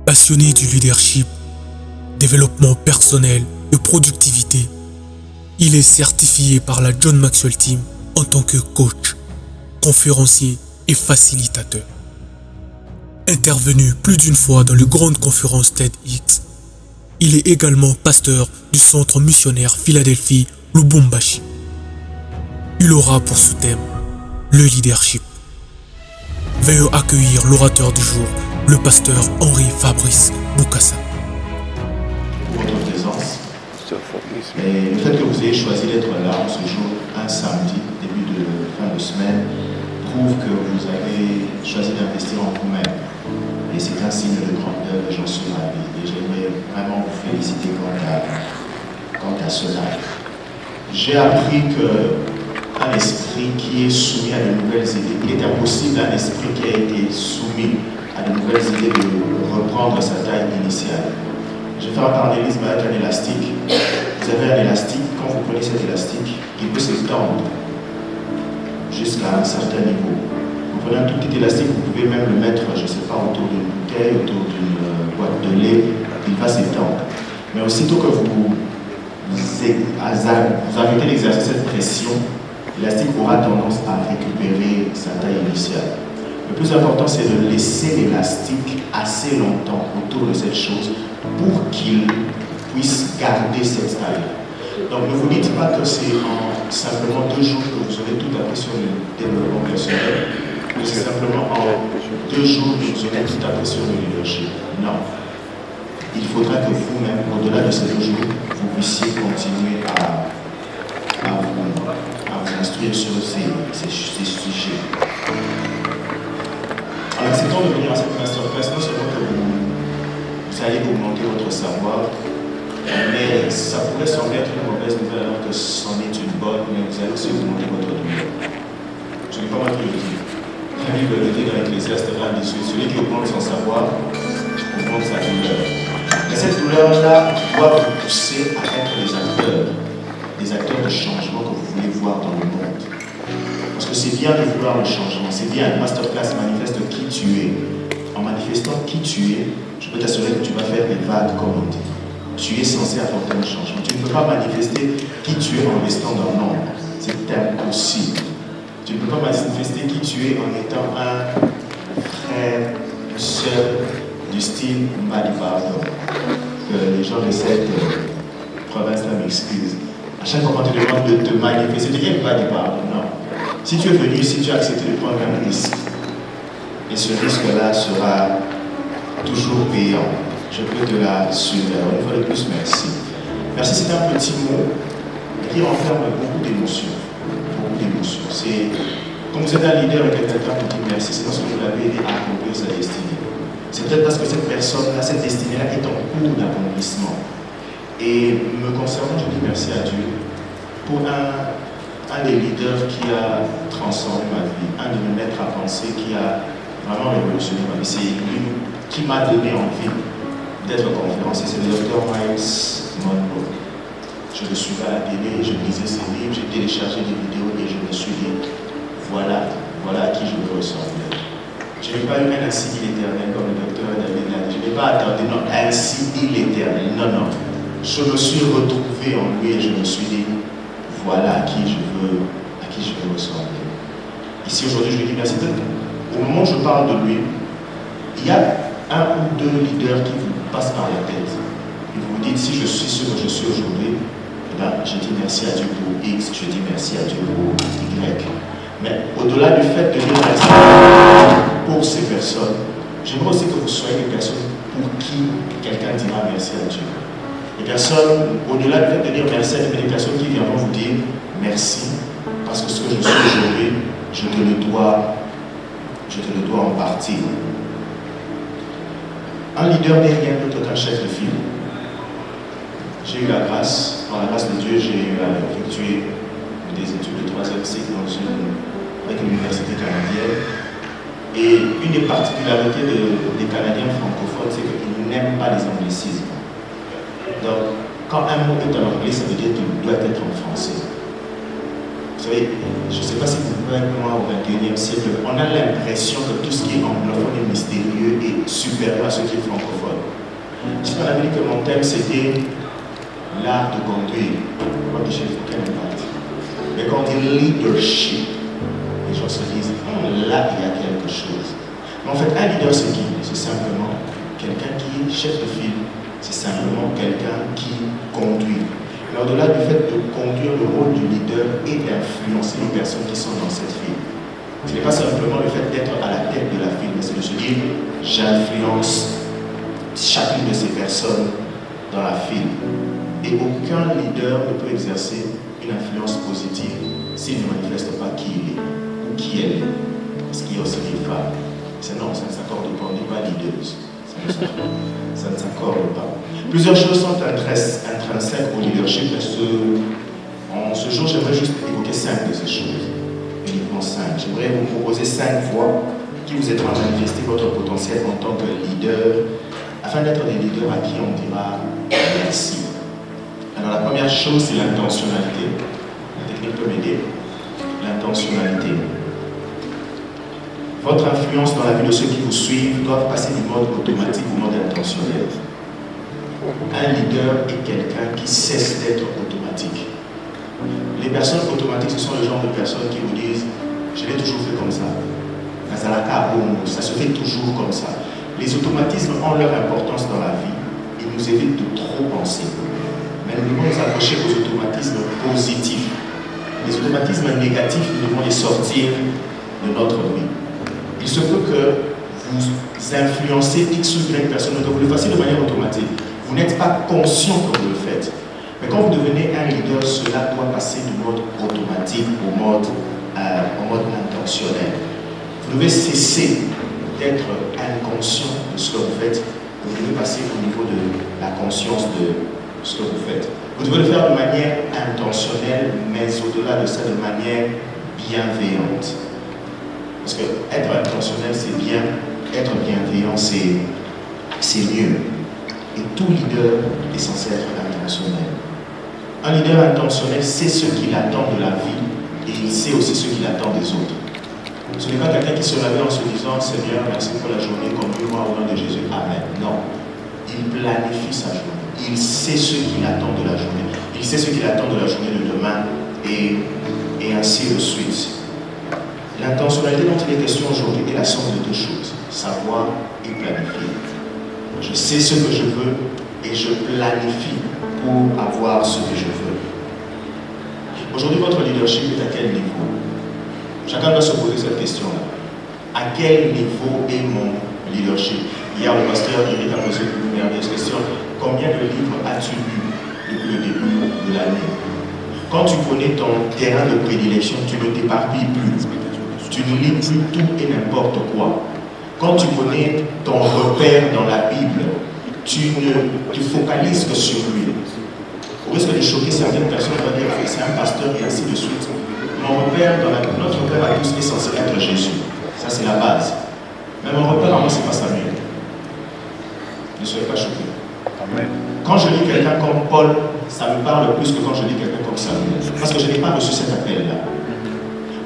Passionné du leadership, développement personnel et productivité, il est certifié par la John Maxwell Team en tant que coach, conférencier et facilitateur. Intervenu plus d'une fois dans les grandes conférences TEDx, il est également pasteur du centre missionnaire Philadelphie Lubumbashi. Il aura pour sous-thème le leadership. Veuillez accueillir l'orateur du jour, le pasteur Henri Fabrice Boukassa. Votre présence et le fait que vous ayez choisi d'être là ce jour, un samedi, début de fin de semaine, prouve que vous avez choisi d'investir en vous-même. Et c'est un signe de grandeur et j'en suis ravi. Et j'aimerais vraiment vous féliciter quant à cela. J'ai appris qu'un esprit qui est soumis à de nouvelles idées, il est impossible à un esprit qui a été soumis à de nouvelles idées de reprendre sa taille initiale. Je vais faire un parallélisme avec un élastique. Vous avez un élastique, quand vous prenez cet élastique, il peut s'étendre jusqu'à un certain niveau. Vous prenez un tout petit élastique, vous pouvez même le mettre, je ne sais pas, autour d'une bouteille, autour d'une boîte de lait, il va s'étendre. Mais aussitôt que vous arrêtez d'exercer cette pression, l'élastique aura tendance à récupérer sa taille initiale. Le plus important, c'est de laisser l'élastique assez longtemps autour de cette chose pour qu'il puisse garder cette taille. Donc ne vous dites pas que c'est en simplement 2 jours que vous aurez tout appris sur le développement personnel, que c'est simplement en 2 jours que vous aurez tout appris sur le leadership. Non. Il faudra que vous-même, au-delà de ces 2 jours, vous puissiez continuer à vous instruire sur ces sujets. En acceptant de venir à cette masterclass, non seulement que vous allez augmenter votre savoir, mais ça pourrait sembler être une mauvaise nouvelle alors que c'en est une bonne, mais vous allez aussi augmenter votre douleur. Ce n'est pas moi qui le dis. La Bible le dit dans l'Ecclésiaste 18, celui qui augmente son savoir augmente sa douleur. Mais cette douleur-là doit vous pousser à être des acteurs de changement que vous voulez voir dans le monde. Parce que c'est bien de vouloir le changement, c'est bien, le masterclass manifeste qui tu es. En manifestant qui tu es, je peux t'assurer que tu vas faire des vagues comme on dit. Tu es censé apporter un changement. Tu ne peux pas manifester qui tu es en restant dans l'ombre. C'est impossible. Tu ne peux pas manifester qui tu es en étant un frère, une sœur du style Malibardo. Que les gens de cette province-là m'excusent. À chaque fois qu'on te demande de te manifester, tu dis Malibardo. Non. Si tu es venu ici, tu as accepté de prendre un risque. Et ce risque-là sera toujours payant. Je peux te l'assurer. Alors, une fois de plus, merci. Merci, c'est un petit mot qui renferme beaucoup d'émotions. Beaucoup d'émotions. C'est, quand vous êtes un leader et que quelqu'un vous dit merci, c'est parce que vous l'avez aidé à accomplir sa destinée. C'est peut-être parce que cette personne-là, cette destinée-là est en cours d'accomplissement. Et me concernant, je dis merci à Dieu pour un des leaders qui a transformé ma vie, un de mes maîtres à penser qui a vraiment révolutionné ma vie. C'est lui qui m'a donné envie d'être conférencier, c'est le Dr Miles Monroe. Je le suivais à la télé, je lisais ses livres, j'ai téléchargé des vidéos et je me suis dit, voilà à qui je veux ressembler. Je n'ai pas eu un ainsi dit l'éternel comme le docteur David l'a dit. Je n'ai pas attendu, non, ainsi dit l'éternel. Non. Je me suis retrouvé en lui et je me suis dit, voilà à qui je veux ressembler. Ici aujourd'hui, je lui dis merci. Au moment où je parle de lui, il y a 1 ou 2 leaders qui vous passent par la tête. Et vous vous dites, si je suis ce que je suis aujourd'hui, eh bien, je dis merci à Dieu pour X, je dis merci à Dieu pour Y. Mais au-delà du fait de dire merci pour ces personnes, j'aimerais aussi que vous soyez des personnes pour qui quelqu'un dira merci à Dieu. Des personnes, au-delà du fait de dire merci à Dieu, mais des personnes qui viendront vous dire merci parce que ce que je suis aujourd'hui, je te le dois en partie. Un leader n'est rien d'autre qu'un chef de file. J'ai eu la grâce, par la grâce de Dieu, j'ai effectué des études de 3e cycle avec l'université canadienne. Et une des particularités des Canadiens francophones, c'est qu'ils n'aiment pas les anglicismes. Donc, quand un mot est en anglais, ça veut dire qu'il doit être en français. Vous savez, je ne sais pas si vous pouvez avec moi au XXIe siècle, on a l'impression que tout ce qui est anglophone et mystérieux est supérieur à ce qui est francophone. Si on avait dit que mon thème c'était l'art de conduire, moi que j'ai fait quel impact. Mais quand on dit leadership, les gens se disent, là il y a quelque chose. Mais en fait, un leader c'est qui? C'est simplement quelqu'un qui est chef de file, c'est simplement quelqu'un qui conduit. Mais au-delà du fait de conduire, le rôle du leader est d'influencer les personnes qui sont dans cette file. Ce n'est pas simplement le fait d'être à la tête de la file, mais c'est de se dire j'influence chacune de ces personnes dans la file. Et aucun leader ne peut exercer une influence positive s'il ne manifeste pas qui il est ou qui elle est. Parce qu'il y a aussi des femmes. Non, ça ne s'accorde pas, on n'est pas leaders. Ça ne s'accorde pas. Plusieurs choses sont intrinsèques au leadership, mais en ce jour, j'aimerais juste évoquer 5 de ces choses. Uniquement 5. J'aimerais vous proposer 5 voies qui vous aideront à manifester votre potentiel en tant que leader, afin d'être des leaders à qui on dira merci. Alors la première chose, c'est l'intentionnalité. La technique peut m'aider. L'intentionnalité. Votre influence dans la vie de ceux qui vous suivent doit passer du mode automatique au mode intentionnel. Un leader est quelqu'un qui cesse d'être automatique. Les personnes automatiques, ce sont le genre de personnes qui vous disent « je l'ai toujours fait comme ça ». Ça se fait toujours comme ça. Les automatismes ont leur importance dans la vie. Ils nous évitent de trop penser. Mais nous devons nous accrocher aux automatismes positifs. Les automatismes négatifs, nous devons les sortir de notre vie. Il se peut que vous influencez X ou Y personne, que vous le fassiez de manière automatique. Vous n'êtes pas conscient que vous le faites. Mais quand vous devenez un leader, cela doit passer du mode automatique au mode intentionnel. Vous devez cesser d'être inconscient de ce que vous faites. Vous devez passer au niveau de la conscience de ce que vous faites. Vous devez le faire de manière intentionnelle, mais au-delà de ça, de manière bienveillante. Parce que être intentionnel, c'est bien. Être bienveillant, c'est mieux. Et tout leader est censé être intentionnel. Un leader intentionnel sait ce qu'il attend de la vie et il sait aussi ce qu'il attend des autres. Ce n'est pas quelqu'un qui se réveille en se disant « Seigneur, merci pour la journée, conduis-moi au nom de Jésus, Amen ». Non. Il planifie sa journée. Il sait ce qu'il attend de la journée. Il sait ce qu'il attend de la journée de demain et ainsi de suite. L'intentionnalité dont il est question aujourd'hui est la somme de 2 choses, savoir et planifier. Je sais ce que je veux et je planifie pour avoir ce que je veux. Aujourd'hui, votre leadership est à quel niveau? Chacun doit se poser cette question-là. À quel niveau est mon leadership? Hier, le pasteur Eric a posé une merveilleuse question. Combien de livres as-tu lu depuis le début de l'année? Quand tu connais ton terrain de prédilection, tu ne t'éparpilles plus. Tu ne lis plus tout et n'importe quoi. Quand tu connais ton repère dans la Bible, tu ne te focalises que sur lui. Au risque de choquer certaines personnes, on va dire que c'est un pasteur et ainsi de suite. Mon repère dans notre repère à tous est censé être Jésus. Ça, c'est la base. Mais mon repère à moi, ce n'est pas Samuel. Ne soyez pas choqués. Amen. Quand je lis quelqu'un comme Paul, ça me parle plus que quand je lis quelqu'un comme Samuel. Parce que je n'ai pas reçu cet appel-là.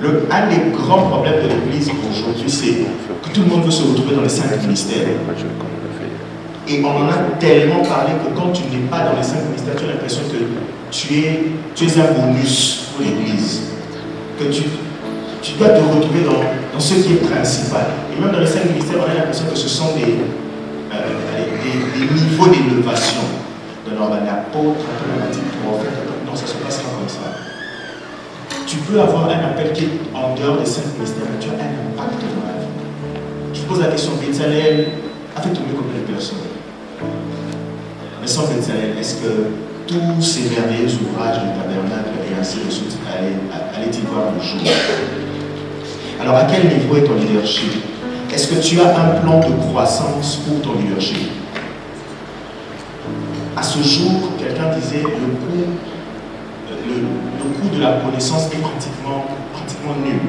Un des grands problèmes de l'Église aujourd'hui, c'est que tout le monde veut se retrouver dans les 5 ministères. Et on en a tellement parlé que quand tu n'es pas dans les 5 ministères, tu as l'impression que tu es un bonus pour l'Église. Que tu dois te retrouver dans ce qui est principal. Et même dans les 5 ministères, on a l'impression que ce sont des niveaux d'élévation. De l'apôtre, non, ça ne se passe pas comme ça. Tu peux avoir un appel qui est en dehors des 5 ministères, mais tu as un impact dans la vie. Je pose la question, Bezalel a fait tomber combien de personnes? Mais sans Bezalel, est-ce que tous ces merveilleux ouvrages du tabernacle et ainsi de suite allaient-ils voir le jour? Alors, à quel niveau est ton leadership? Est-ce que tu as un plan de croissance pour ton leadership? À ce jour, quelqu'un disait le coût de la connaissance est pratiquement nul.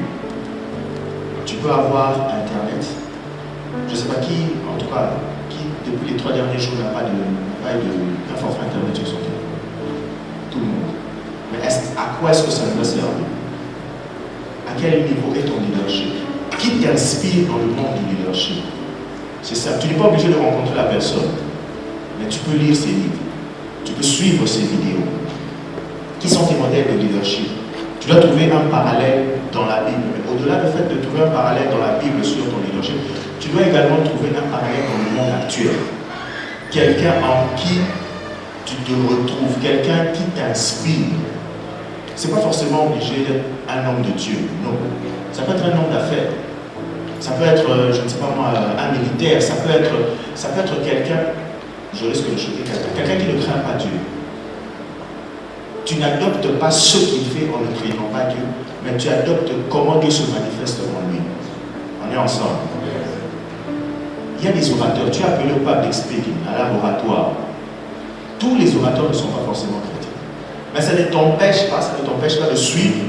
Tu peux avoir Internet. Je ne sais pas qui, en tout cas, qui depuis les 3 derniers jours n'a pas de forfait Internet sur son téléphone. Tout le monde. Mais à quoi est-ce que ça nous a servi? À quel niveau est ton leadership? Qui t'inspire dans le monde du leadership? C'est ça. Tu n'es pas obligé de rencontrer la personne, mais tu peux lire ses livres, tu peux suivre ses vidéos. Qui sont tes modèles de leadership? Tu dois trouver un parallèle dans la Bible. Mais au-delà du fait de trouver un parallèle dans la Bible sur ton leadership, tu dois également trouver un parallèle dans le monde actuel. Quelqu'un en qui tu te retrouves, quelqu'un qui t'inspire. Ce n'est pas forcément obligé d'être un homme de Dieu, non. Ça peut être un homme d'affaires. Ça peut être, je ne sais pas moi, un militaire. Ça peut être quelqu'un, je risque de choquer quelqu'un qui ne craint pas Dieu. Tu n'adoptes pas ce qu'il fait en ne craignant pas Dieu, mais tu adoptes comment Dieu se manifeste en lui. On est ensemble. Il y a des orateurs. Tu es appelé au public speaking, à l'oratoire. Tous les orateurs ne sont pas forcément chrétiens. Mais ça ne t'empêche pas de suivre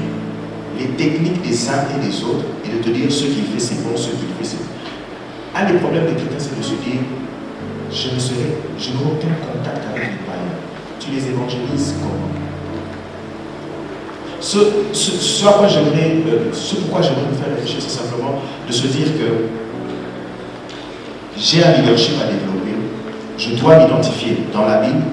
les techniques des uns et des autres et de te dire ce qu'il fait c'est bon, ce qu'il fait c'est bon. Un des problèmes des chrétiens, c'est de se dire je n'aurai aucun contact avec les païens. Tu les évangélises comment? Ce pourquoi j'aimerais vous faire réfléchir, c'est simplement de se dire que j'ai un leadership à développer, je dois l'identifier dans la Bible,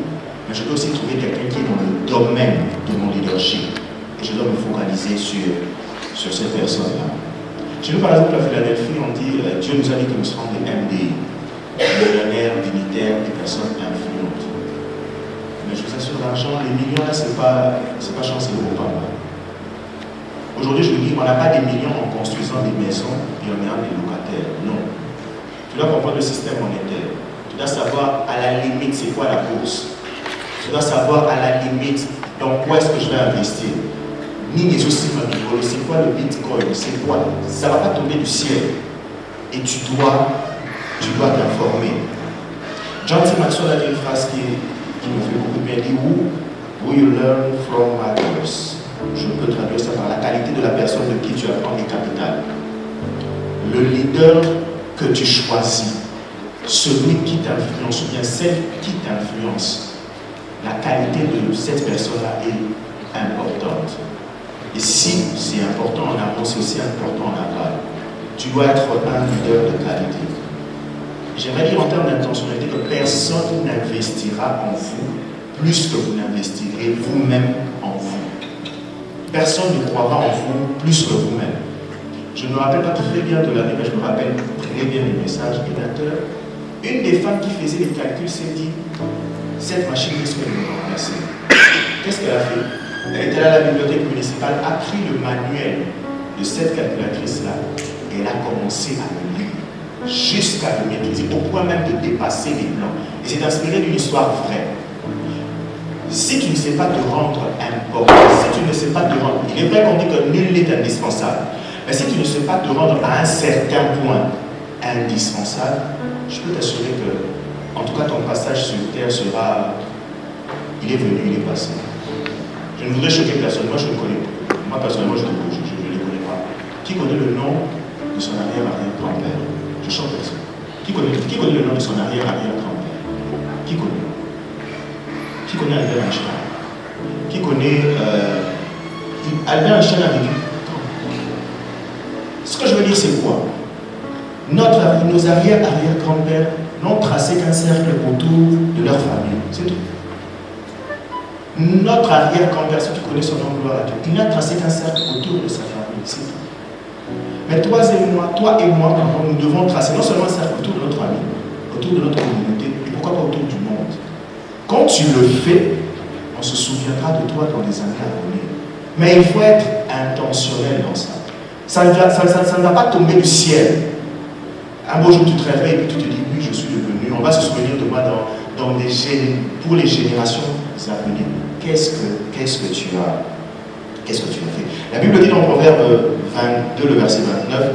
mais je dois aussi trouver quelqu'un qui est dans le domaine de mon leadership et je dois me focaliser sur cette personne-là. Chez nous, par exemple, à Philadelphie, on dit Dieu nous a dit que nous serons des MDI, millionnaires, dignitaires, des personnes influentes. Mais je vous assure, l'argent, les millions, là, c'est pas chance et gros pas. Aujourd'hui, je vous dis, on n'a pas des millions en construisant des maisons et en ayant des locataires. Non. Tu dois comprendre le système monétaire. Tu dois savoir à la limite c'est quoi la bourse. Tu dois savoir à la limite dans quoi est-ce que je vais investir. Ni les aussi c'est quoi le bitcoin, c'est quoi. Ça ne va pas tomber du ciel. Et tu dois t'informer. John T. Maxwell a dit une phrase qui me fait beaucoup de bien. Il dit Who you learn from matters. Je peux traduire ça par la qualité de la personne de qui tu apprends est capitale. Le leader que tu choisis, celui qui t'influence, ou bien celle qui t'influence, la qualité de cette personne-là est importante. Et si c'est important en amont, c'est aussi important en aval. Tu dois être un leader de qualité. J'aimerais dire en termes d'intentionnalité que personne n'investira en vous plus que vous n'investirez vous-même en vous. Personne ne croira en vous plus que vous-même. Je ne me rappelle pas très bien de l'année, mais je me rappelle très bien du message édateur. Une des femmes qui faisait les calculs s'est dit cette machine risque de me remplacer. Qu'est-ce qu'elle a fait? Elle était là à la bibliothèque municipale, a pris le manuel de cette calculatrice-là et elle a commencé à le lire jusqu'à le maîtriser, au point même de dépasser les plans. Et c'est inspiré d'une histoire vraie. Si tu ne sais pas te rendre important, si tu ne sais pas te rendre, il est vrai qu'on dit que nul n'est indispensable, mais si tu ne sais pas te rendre à un certain point indispensable, je peux t'assurer que, en tout cas, ton passage sur terre sera, il est venu, il est passé. Je ne voudrais choquer personne, moi je le connais. Moi personnellement, je ne les connais pas. Qui connaît le nom de son arrière-arrière-grand-père? Je chante ça. Qui connaît le nom de son arrière-arrière-grand-père? Qui connaît? Qui connaît Albert Einstein? Qui connaît Albert Einstein a vécu? Ce que je veux dire, c'est quoi? Nos arrière-arrière-grands-pères n'ont tracé qu'un cercle autour de leur famille. C'est tout. Notre arrière-grand-père, si tu connais son nom, gloire à Dieu, il n'a tracé qu'un cercle autour de sa famille. C'est tout. Mais toi et moi, nous devons tracer non seulement un cercle autour de notre famille, autour de notre communauté, et pourquoi pas autour du monde. Quand tu le fais, on se souviendra de toi dans les années à venir. Mais il faut être intentionnel dans ça. Ça ne va pas tomber du ciel. Un beau jour, tu te réveilles et tu te dis, oui, je suis devenu. On va se souvenir de moi pour les générations à venir. Qu'est-ce que tu as fait? La Bible dit dans Proverbe 22, le verset 29,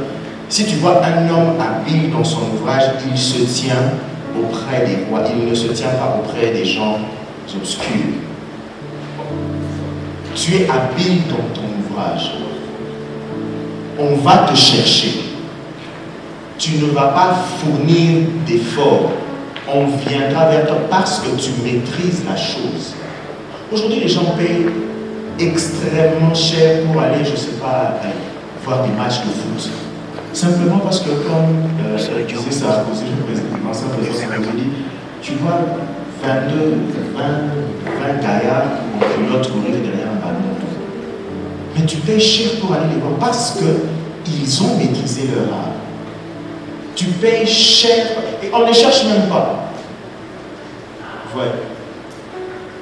si tu vois un homme habile dans son ouvrage, il se tient auprès des rois, il ne se tient pas auprès des gens obscurs. Tu es habile dans ton ouvrage. On va te chercher. Tu ne vas pas fournir d'efforts. On viendra vers toi parce que tu maîtrises la chose. Aujourd'hui, les gens payent extrêmement cher pour aller, je ne sais pas, voir des matchs de foot. Simplement parce que, comme disait Sarkozy, le président, l'ancien président Sarkozy, tu vois 20 gaillards en culotte courir derrière un ballon. Mais tu payes cher pour aller les voir parce qu'ils ont maîtrisé leur art. Tu payes cher et on ne les cherche même pas. Ouais.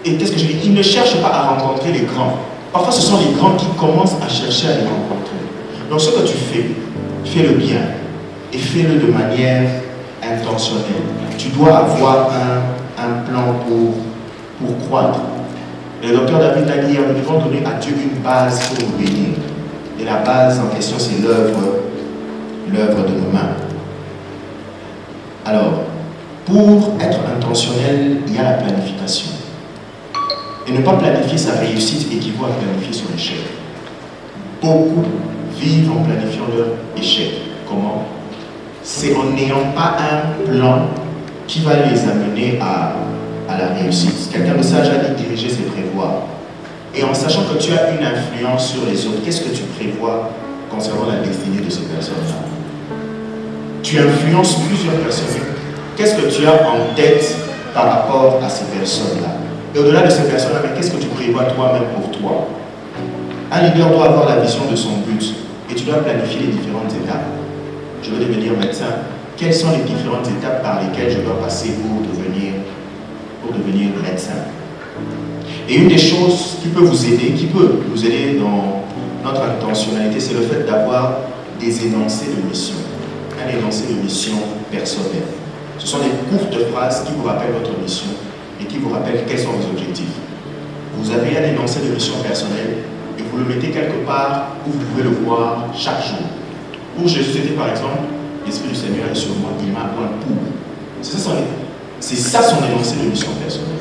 Et qu'est-ce que je dis? Ils ne cherchent pas à rencontrer les grands. Parfois, ce sont les grands qui commencent à chercher à les rencontrer. Donc, ce que tu fais, fais-le bien et fais-le de manière intentionnelle. Tu dois avoir un plan pour croître. Et le docteur David l'a dit hier, nous devons donner à Dieu une base pour nous bénir. Et la base en question, c'est l'œuvre de nos mains. Alors, pour être intentionnel, il y a la planification. Et ne pas planifier sa réussite équivaut à planifier son échec. Beaucoup vivent en planifiant leur échec. Comment? C'est en n'ayant pas un plan qui va les amener à la réussite. Quelqu'un de sage a dit diriger, c'est prévoir. Et en sachant que tu as une influence sur les autres, qu'est-ce que tu prévois concernant la destinée de ces personnes-là? Tu influences plusieurs personnes. Qu'est-ce que tu as en tête par rapport à ces personnes-là? Et au-delà de ces personnes-là, mais qu'est-ce que tu prévois toi-même pour toi? Un leader doit avoir la vision de son but et tu dois planifier les différentes étapes. Je veux devenir médecin. Quelles sont les différentes étapes par lesquelles je dois passer pour devenir médecin? Et une des choses qui peut nous aider dans notre intentionnalité, c'est le fait d'avoir des énoncés de mission. Un énoncé de mission personnelle. Ce sont des courtes phrases qui vous rappellent votre mission et qui vous rappellent quels sont vos objectifs. Vous avez un énoncé de mission personnelle et vous le mettez quelque part où vous pouvez le voir chaque jour. Pour Jésus, c'était par exemple, l'Esprit du Seigneur est sur moi, il m'a point pour. C'est ça son énoncé de mission personnelle.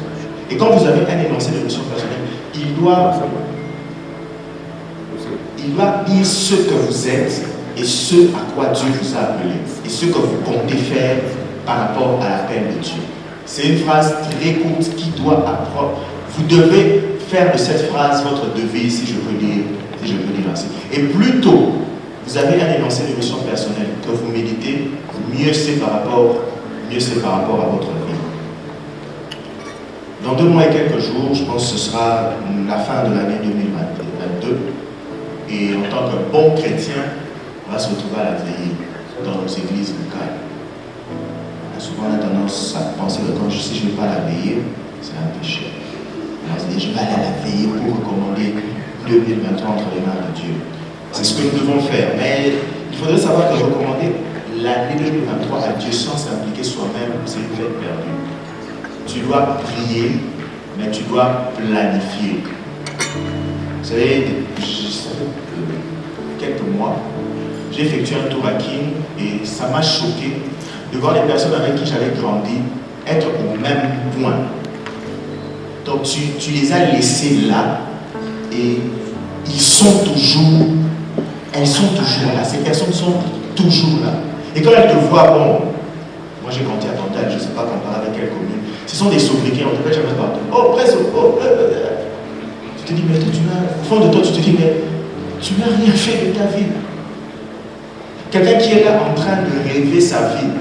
Et quand vous avez un énoncé de mission personnelle, il doit dire ce que vous êtes et ce à quoi Dieu vous a appelé et ce que vous comptez faire par rapport à l'appel de Dieu. C'est une phrase très courte qui doit apprendre. Vous devez faire de cette phrase votre devise, si je peux dire ainsi. Et plus tôt vous avez un énoncé de mission personnelle que vous méditez, mieux c'est par rapport à votre vie. Dans 2 mois et quelques jours, je pense que ce sera la fin de l'année 2022. Et en tant que bon chrétien, on va se retrouver à la veillée dans nos églises locales. Souvent, on a tendance à penser que si je ne vais pas à la veillée, c'est un péché. On se dit, je vais aller à la veillée pour recommander 2023 entre les mains de Dieu. C'est ce que nous devons faire. Mais il faudrait savoir que recommander l'année 2023 à Dieu sans s'impliquer soi-même, c'est une fête perdue. Tu dois prier, mais tu dois planifier. Vous savez, ça fait quelques mois, j'ai effectué un tour à King et ça m'a choqué de voir les personnes avec qui j'avais grandi être au même point. Donc tu les as laissés là et elles sont toujours là. Ces personnes sont toujours là. Et quand elles te voient, bon, moi j'ai grandi à Cantal, je ne sais pas comparer avec quelle commune. Ce sont des sobriquets, on te fait jamais partout. Oh, presque, oh, tu te dis, mais au fond de toi, tu te dis, mais tu n'as rien fait de ta vie. Quelqu'un qui est là en train de rêver sa vie.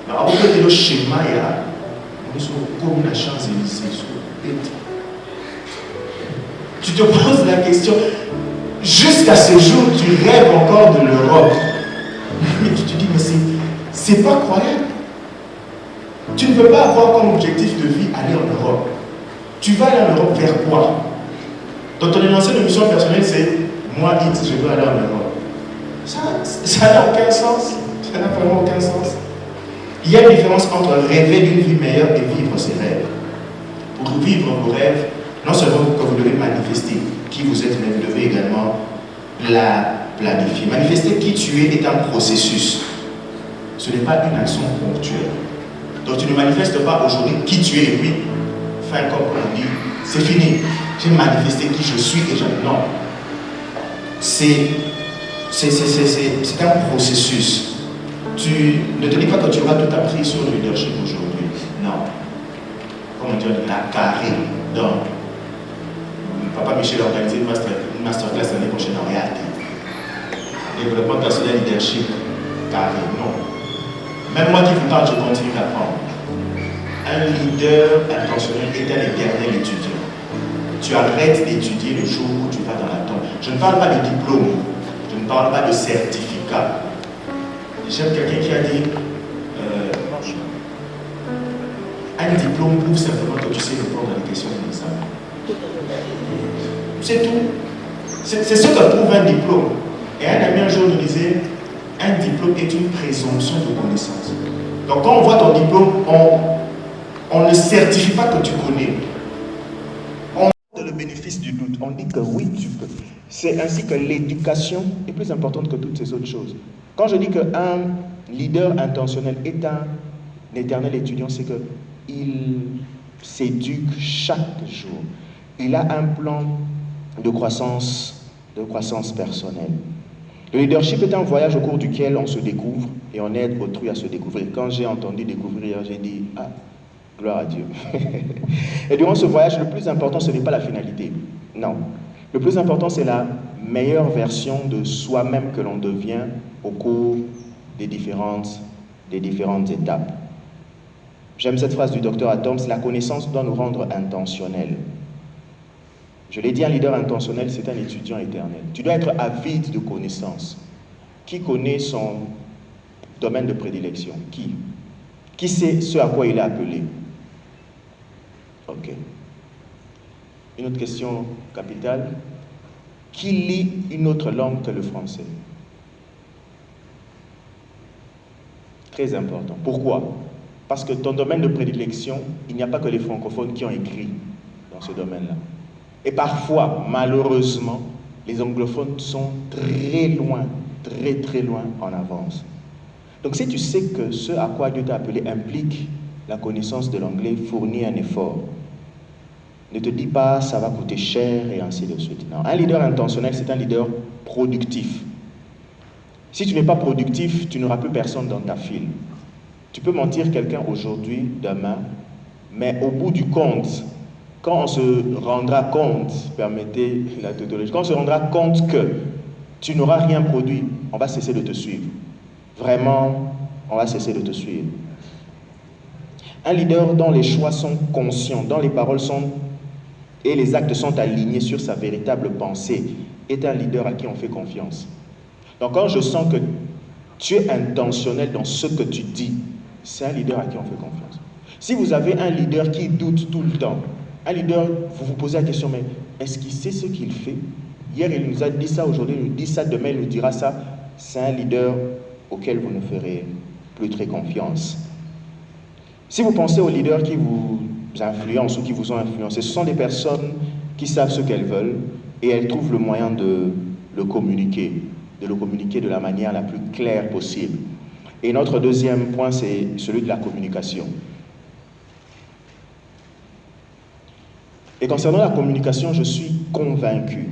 Alors, après le schéma, on est sur commune à Champs-Élysées, tu te poses la question, jusqu'à ce jour, tu rêves encore de l'Europe. Mais tu te dis, mais c'est pas croyable. Tu ne peux pas avoir comme objectif de vie aller en Europe. Tu vas aller en Europe vers quoi? Donc ton énoncé de mission personnelle, c'est moi, X, je dois aller en Europe. Ça n'a aucun sens. Ça n'a vraiment aucun sens. Il y a une différence entre rêver d'une vie meilleure et vivre ses rêves. Pour vivre vos rêves, non seulement que vous devez manifester qui vous êtes, mais vous devez également la planifier. Manifester qui tu es est un processus. Ce n'est pas une action ponctuelle. Donc tu ne manifestes pas aujourd'hui qui tu es et puis, fin comme on dit, c'est fini. J'ai manifesté qui je suis et non. C'est un processus. Tu ne te dis pas que tu auras tout appris sur le leadership aujourd'hui. Non. Comme on dit, la carré. Donc, Papa Michel a organisé une masterclass l'année prochaine en réalité. développement personnel, leadership, carré, non. Même moi qui vous parle, je continue d'apprendre. Un leader intentionnel est un éternel étudiant. Tu arrêtes d'étudier le jour où tu vas dans la tombe. Je ne parle pas de diplôme, je ne parle pas de certificat. J'aime quelqu'un qui a dit un diplôme prouve simplement que tu sais répondre à des questions de l'examen. C'est tout. C'est ce que prouve un diplôme. Et un ami un jour nous disait, un diplôme est une présomption de connaissance. Donc quand on voit ton diplôme, on ne certifie pas que tu connais. On donne le bénéfice du doute. On dit que oui, tu peux. C'est ainsi que l'éducation est plus importante que toutes ces autres choses. Quand je dis qu'un leader intentionnel est un éternel étudiant, c'est qu'il s'éduque chaque jour. Il a un plan de croissance personnelle. Le leadership est un voyage au cours duquel on se découvre et on aide autrui à se découvrir. Quand j'ai entendu découvrir, j'ai dit « Ah, gloire à Dieu ». Et durant ce voyage, le plus important, ce n'est pas la finalité. Non. Le plus important, c'est la meilleure version de soi-même que l'on devient au cours des différentes étapes. J'aime cette phrase du docteur Adams, la connaissance doit nous rendre intentionnels. Je l'ai dit, un leader intentionnel, c'est un étudiant éternel. Tu dois être avide de connaissances. Qui connaît son domaine de prédilection? Qui sait ce à quoi il est appelé? Ok. Une autre question capitale. Qui lit une autre langue que le français? Très important. Pourquoi? Parce que ton domaine de prédilection, il n'y a pas que les francophones qui ont écrit dans ce domaine-là. Et parfois, malheureusement, les anglophones sont très loin en avance. Donc si tu sais que ce à quoi Dieu t'a appelé implique la connaissance de l'anglais, fournis un effort. Ne te dis pas, ça va coûter cher et ainsi de suite. Non. Un leader intentionnel, c'est un leader productif. Si tu n'es pas productif, tu n'auras plus personne dans ta file. Tu peux mentir quelqu'un aujourd'hui, demain, mais au bout du compte, quand on se rendra compte, permettez la tautologie, quand on se rendra compte que tu n'auras rien produit, on va cesser de te suivre. Vraiment, on va cesser de te suivre. Un leader dont les choix sont conscients, dont les paroles et les actes sont alignés sur sa véritable pensée, est un leader à qui on fait confiance. Donc quand je sens que tu es intentionnel dans ce que tu dis, c'est un leader à qui on fait confiance. Si vous avez un leader qui doute tout le temps, un leader, vous vous posez la question, mais est-ce qu'il sait ce qu'il fait? Hier, il nous a dit ça, aujourd'hui, il nous dit ça, demain, il nous dira ça. C'est un leader auquel vous ne ferez plus très confiance. Si vous pensez aux leaders qui vous influencent ou qui vous ont influencé, ce sont des personnes qui savent ce qu'elles veulent et elles trouvent le moyen de le communiquer de la manière la plus claire possible. Et notre deuxième point, c'est celui de la communication. Et concernant la communication, je suis convaincu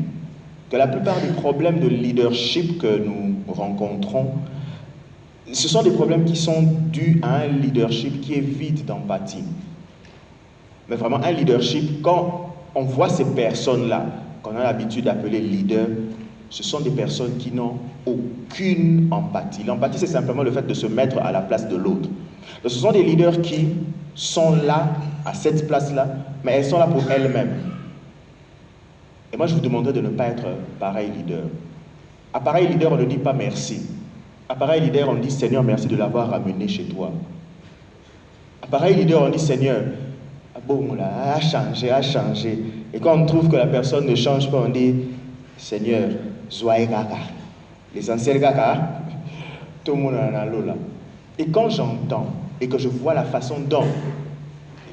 que la plupart des problèmes de leadership que nous rencontrons, ce sont des problèmes qui sont dus à un leadership qui est vide d'empathie. Mais vraiment, un leadership, quand on voit ces personnes-là, qu'on a l'habitude d'appeler leaders, ce sont des personnes qui n'ont aucune empathie. L'empathie, c'est simplement le fait de se mettre à la place de l'autre. Donc, ce sont des leaders qui sont là, à cette place-là, mais elles sont là pour elles-mêmes. Et moi, je vous demanderais de ne pas être pareil leader. À pareil leader, on ne dit pas merci. À pareil leader, on dit Seigneur, merci de l'avoir ramené chez toi. À pareil leader, on dit Seigneur, bon, là, a changé. Et quand on trouve que la personne ne change pas, on dit Seigneur, Zoaï Gaga. Les anciens Gaga, tout le monde en a l'eau là. Et quand j'entends et que je vois la façon dont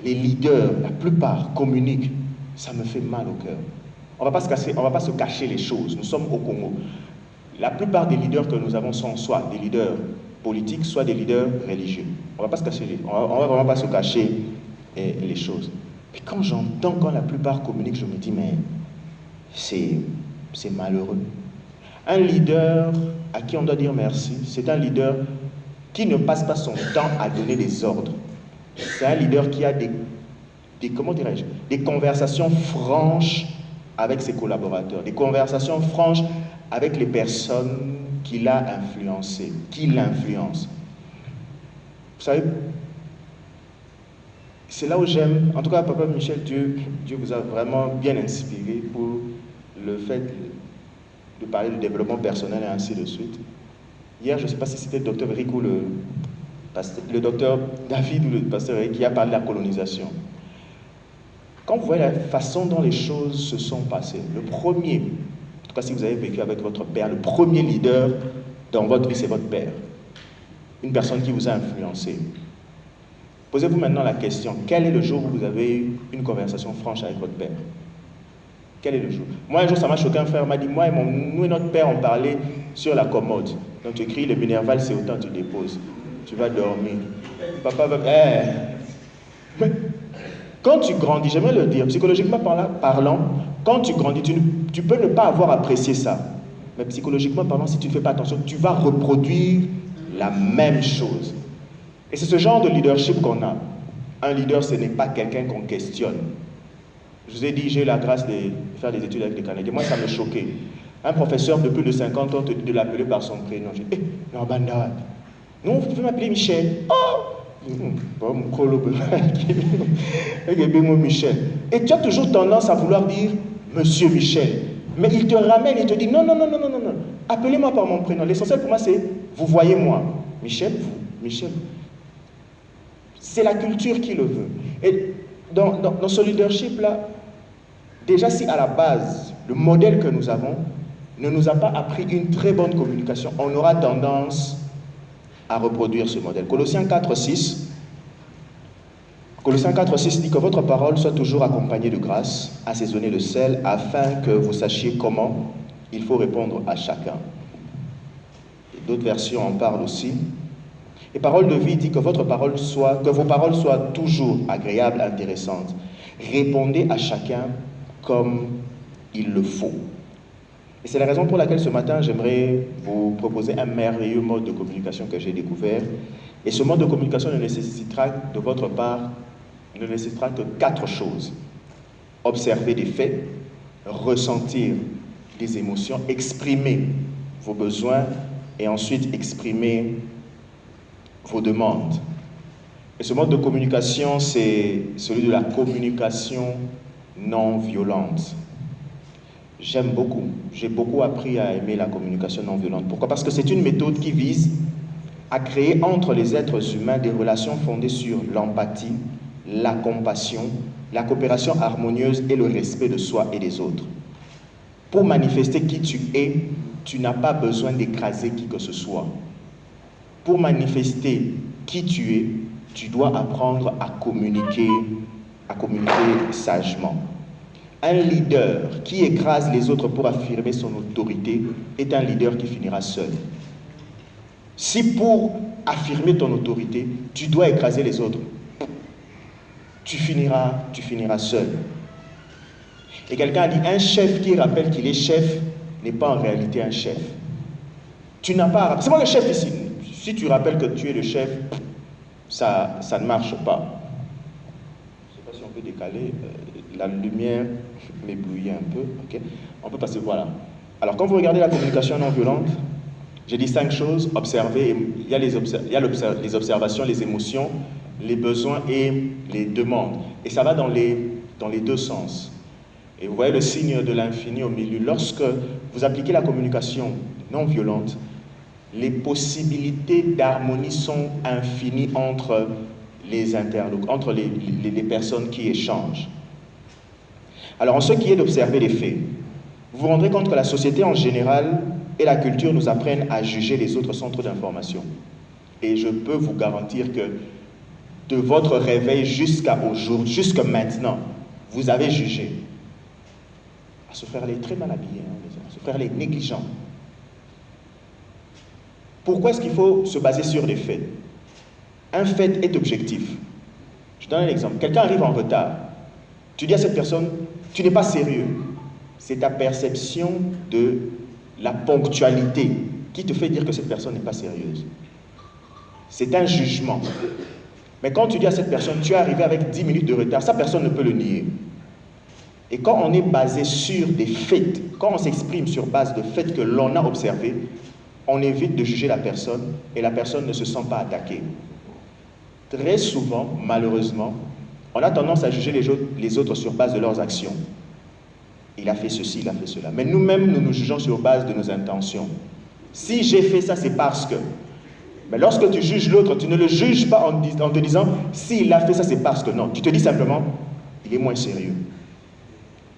les leaders, la plupart, communiquent, ça me fait mal au cœur. On ne va pas se cacher les choses. Nous sommes au Congo. La plupart des leaders que nous avons sont soit des leaders politiques, soit des leaders religieux. On ne va pas se cacher, on va vraiment pas se cacher les choses. Puis quand j'entends, quand la plupart communiquent, je me dis, mais c'est malheureux. Un leader à qui on doit dire merci, c'est un leader qui ne passe pas son temps à donner des ordres. C'est un leader qui a des conversations franches avec ses collaborateurs, des conversations franches avec les personnes qui l'a influencé, qui l'influence. Vous savez, c'est là où j'aime, en tout cas, Papa Michel, Dieu vous a vraiment bien inspiré pour le fait de parler du développement personnel et ainsi de suite. Hier, je ne sais pas si c'était le docteur Eric ou le docteur David ou le pasteur Eric qui a parlé de la colonisation. Quand vous voyez la façon dont les choses se sont passées, le premier, en tout cas si vous avez vécu avec votre père, le premier leader dans votre vie, c'est votre père. Une personne qui vous a influencé. Posez-vous maintenant la question, quel est le jour où vous avez eu une conversation franche avec votre père? Quel est le jour? Moi, un jour, ça m'a choqué, un frère m'a dit, nous et notre père, on parlait sur la commode. Donc tu écris, le minerval, c'est autant, tu déposes. Tu vas dormir. Papa va... Mais quand tu grandis, j'aimerais le dire, psychologiquement parlant, quand tu grandis, tu peux ne pas avoir apprécié ça. Mais psychologiquement parlant, si tu ne fais pas attention, tu vas reproduire la même chose. Et c'est ce genre de leadership qu'on a. Un leader, ce n'est pas quelqu'un qu'on questionne. Je vous ai dit, j'ai eu la grâce de faire des études avec les Canadiens. Moi, ça me choquait. Un professeur de plus de 50 ans te dit de l'appeler par son prénom. Je dis, non, bandade. Non, vous pouvez m'appeler Michel. Oh! Bon, mon colo, Michel. Et tu as toujours tendance à vouloir dire Monsieur Michel. Mais il te ramène et te dit, non. Appelez-moi par mon prénom. L'essentiel pour moi, c'est, vous voyez moi. Michel, vous. Michel. C'est la culture qui le veut. Et dans ce leadership-là, déjà si à la base, le modèle que nous avons ne nous a pas appris une très bonne communication, on aura tendance à reproduire ce modèle. Colossiens 4:6 dit que votre parole soit toujours accompagnée de grâce, assaisonnée de sel, afin que vous sachiez comment il faut répondre à chacun. Et d'autres versions en parlent aussi. Et Parole de vie dit que vos paroles soient toujours agréables, intéressantes. Répondez à chacun comme il le faut. Et c'est la raison pour laquelle ce matin, j'aimerais vous proposer un merveilleux mode de communication que j'ai découvert. Et ce mode de communication ne nécessitera de votre part, ne nécessitera que 4 choses. Observer des faits, ressentir des émotions, exprimer vos besoins et ensuite exprimer vos demandes. Et ce mode de communication, c'est celui de la communication non violente. J'ai beaucoup appris à aimer la communication non violente. Pourquoi? Parce que c'est une méthode qui vise à créer entre les êtres humains des relations fondées sur l'empathie, la compassion, la coopération harmonieuse et le respect de soi et des autres. Pour manifester qui tu es, tu n'as pas besoin d'écraser qui que ce soit. Pour manifester qui tu es, tu dois apprendre à communiquer sagement. Un leader qui écrase les autres pour affirmer son autorité est un leader qui finira seul. Si pour affirmer ton autorité, tu dois écraser les autres, tu finiras seul. Et quelqu'un a dit, un chef qui rappelle qu'il est chef n'est pas en réalité un chef. Tu n'as pas à rappeler. C'est moi le chef ici. Si tu rappelles que tu es le chef, ça ne marche pas. Je ne sais pas si on peut décaler. La lumière m'éblouit un peu. Okay. On peut passer, voilà. Alors, quand vous regardez la communication non violente, j'ai dit 5 choses. Observer, il y a les observations, les émotions, les besoins et les demandes. Et ça va dans les 2 sens. Et vous voyez le signe de l'infini au milieu. Lorsque vous appliquez la communication non violente, les possibilités d'harmonie sont infinies entre les interlocuteurs, entre les personnes qui échangent. Alors, en ce qui est d'observer les faits, vous vous rendrez compte que la société en général et la culture nous apprennent à juger les autres centres d'information. Et je peux vous garantir que de votre réveil jusqu'à maintenant, vous avez jugé. À se faire les très mal habillés, à se faire les négligents. Pourquoi est-ce qu'il faut se baser sur des faits? Un fait est objectif. Je donne un exemple. Quelqu'un arrive en retard. Tu dis à cette personne, tu n'es pas sérieux. C'est ta perception de la ponctualité qui te fait dire que cette personne n'est pas sérieuse. C'est un jugement. Mais quand tu dis à cette personne, tu es arrivé avec 10 minutes de retard, ça personne ne peut le nier. Et quand on est basé sur des faits, quand on s'exprime sur base de faits que l'on a observés, on évite de juger la personne et la personne ne se sent pas attaquée. Très souvent, malheureusement, on a tendance à juger les autres sur base de leurs actions. Il a fait ceci, il a fait cela. Mais nous-mêmes, nous nous jugeons sur base de nos intentions. Si j'ai fait ça, c'est parce que. Mais lorsque tu juges l'autre, tu ne le juges pas en te disant, s'il a fait ça, c'est parce que. Non, tu te dis simplement, il est moins sérieux.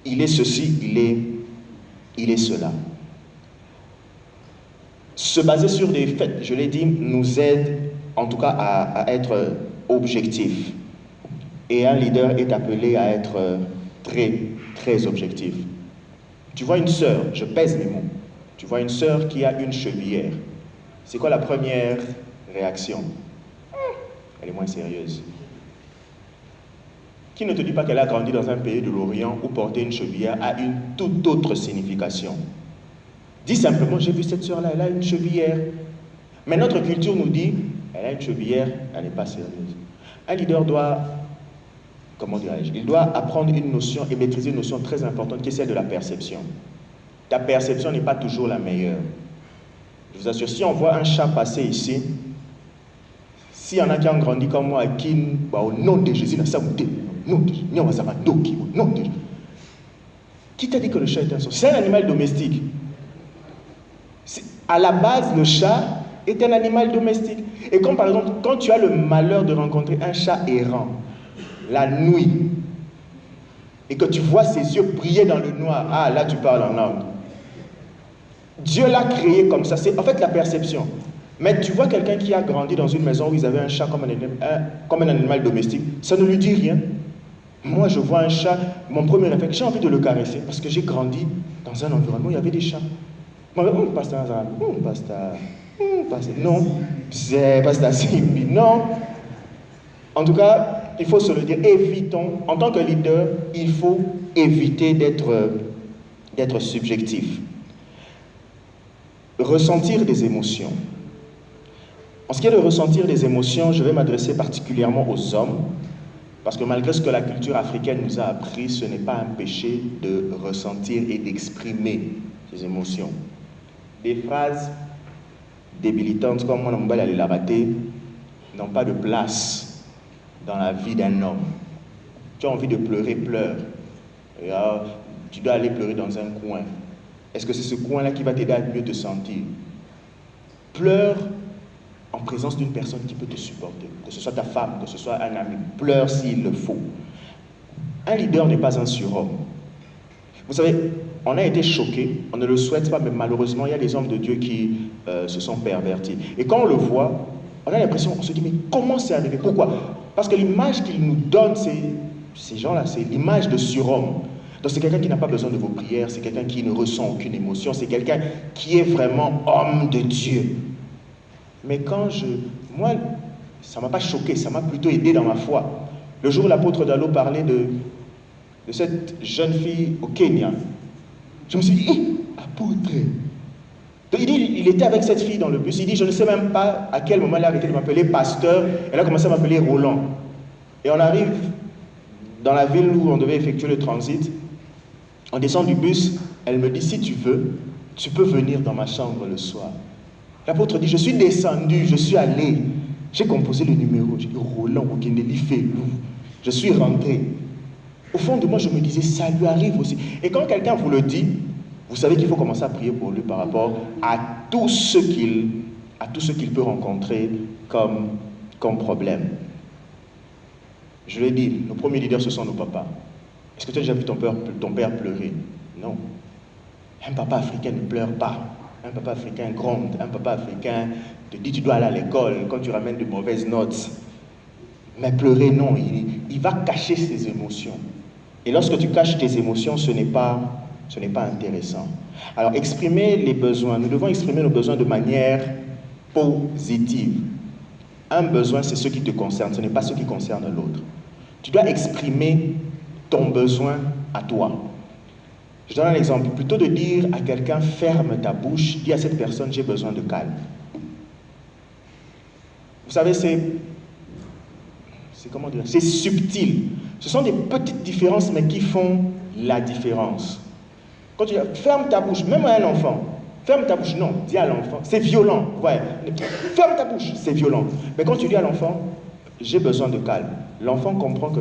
Il est ceci, il est cela. Se baser sur des faits, je l'ai dit, nous aide en tout cas à être objectif. Et un leader est appelé à être très, très objectif. Tu vois une sœur, je pèse mes mots, tu vois une sœur qui a une chevillère. C'est quoi la première réaction? Elle est moins sérieuse. Qui ne te dit pas qu'elle a grandi dans un pays de l'Orient où porter une chevillère a une toute autre signification? Dis simplement, j'ai vu cette sœur-là, elle a une chevillère. Mais notre culture nous dit, elle a une chevillère, elle n'est pas sérieuse. Un leader doit, comment dirais-je, il doit apprendre une notion et maîtriser une notion très importante qui est celle de la perception. Ta perception n'est pas toujours la meilleure. Je vous assure, si on voit un chat passer ici, s'il y en a qui ont grandi comme moi, au nom de Jésus, qui t'a dit que le chat est un sorcier? C'est un animal domestique. À la base, le chat est un animal domestique. Et comme par exemple, quand tu as le malheur de rencontrer un chat errant, la nuit, et que tu vois ses yeux briller dans le noir, ah là tu parles en langue. Dieu l'a créé comme ça, c'est en fait la perception. Mais tu vois quelqu'un qui a grandi dans une maison où ils avaient un chat comme un animal domestique, ça ne lui dit rien. Moi je vois un chat, mon premier réflexe, j'ai envie de le caresser parce que j'ai grandi dans un environnement où il y avait des chats. Moi, pasteur, non, c'est pasteur, non. En tout cas, il faut se le dire, évitons, en tant que leader, il faut éviter d'être subjectif. Ressentir des émotions. En ce qui est de ressentir des émotions, je vais m'adresser particulièrement aux hommes, parce que malgré ce que la culture africaine nous a appris, ce n'est pas un péché de ressentir et d'exprimer ces émotions. Des phrases débilitantes comme « moi, on aller la rater » n'ont pas de place dans la vie d'un homme. Tu as envie de pleurer, pleure. Et alors, tu dois aller pleurer dans un coin. Est-ce que c'est ce coin-là qui va t'aider à mieux te sentir? Pleure en présence d'une personne qui peut te supporter, que ce soit ta femme, que ce soit un ami. Pleure s'il le faut. Un leader n'est pas un surhomme. Vous savez, on a été choqués, on ne le souhaite pas, mais malheureusement, il y a des hommes de Dieu qui se sont pervertis. Et quand on le voit, on a l'impression, on se dit, mais comment c'est arrivé? Pourquoi? Parce que l'image qu'ils nous donnent, ces gens-là, c'est l'image de surhomme. Donc c'est quelqu'un qui n'a pas besoin de vos prières, c'est quelqu'un qui ne ressent aucune émotion, c'est quelqu'un qui est vraiment homme de Dieu. Mais moi, ça ne m'a pas choqué, ça m'a plutôt aidé dans ma foi. Le jour où l'apôtre Dallo parlait de cette jeune fille au Kenya, je me suis dit, apôtre. Donc il était avec cette fille dans le bus, il dit, je ne sais même pas à quel moment elle a arrêté de m'appeler pasteur, elle a commencé à m'appeler Roland. Et on arrive dans la ville où on devait effectuer le transit, on descend du bus, elle me dit, si tu veux, tu peux venir dans ma chambre le soir. L'apôtre dit, je suis descendu, je suis allé, j'ai composé le numéro, j'ai dit, Roland, je suis rentré. Au fond de moi, je me disais, ça lui arrive aussi. Et quand quelqu'un vous le dit, vous savez qu'il faut commencer à prier pour lui par rapport à tout ce qu'il peut rencontrer comme problème. Je l'ai dit, nos premiers leaders, ce sont nos papas. Est-ce que tu as déjà vu ton père pleurer? Non. Un papa africain ne pleure pas. Un papa africain gronde. Un papa africain te dit tu dois aller à l'école quand tu ramènes de mauvaises notes. Mais pleurer, non. Il va cacher ses émotions. Et lorsque tu caches tes émotions, ce n'est pas intéressant. Alors, exprimer les besoins. Nous devons exprimer nos besoins de manière positive. Un besoin, c'est ce qui te concerne. Ce n'est pas ce qui concerne l'autre. Tu dois exprimer ton besoin à toi. Je donne un exemple. Plutôt de dire à quelqu'un, ferme ta bouche, dis à cette personne, j'ai besoin de calme. Vous savez, c'est subtil. Ce sont des petites différences, mais qui font la différence. Quand tu dis, ferme ta bouche, même à un enfant, Ferme ta bouche, non, dis à l'enfant, c'est violent, ouais. Ferme ta bouche, c'est violent. Mais quand tu dis à l'enfant, j'ai besoin de calme, l'enfant comprend que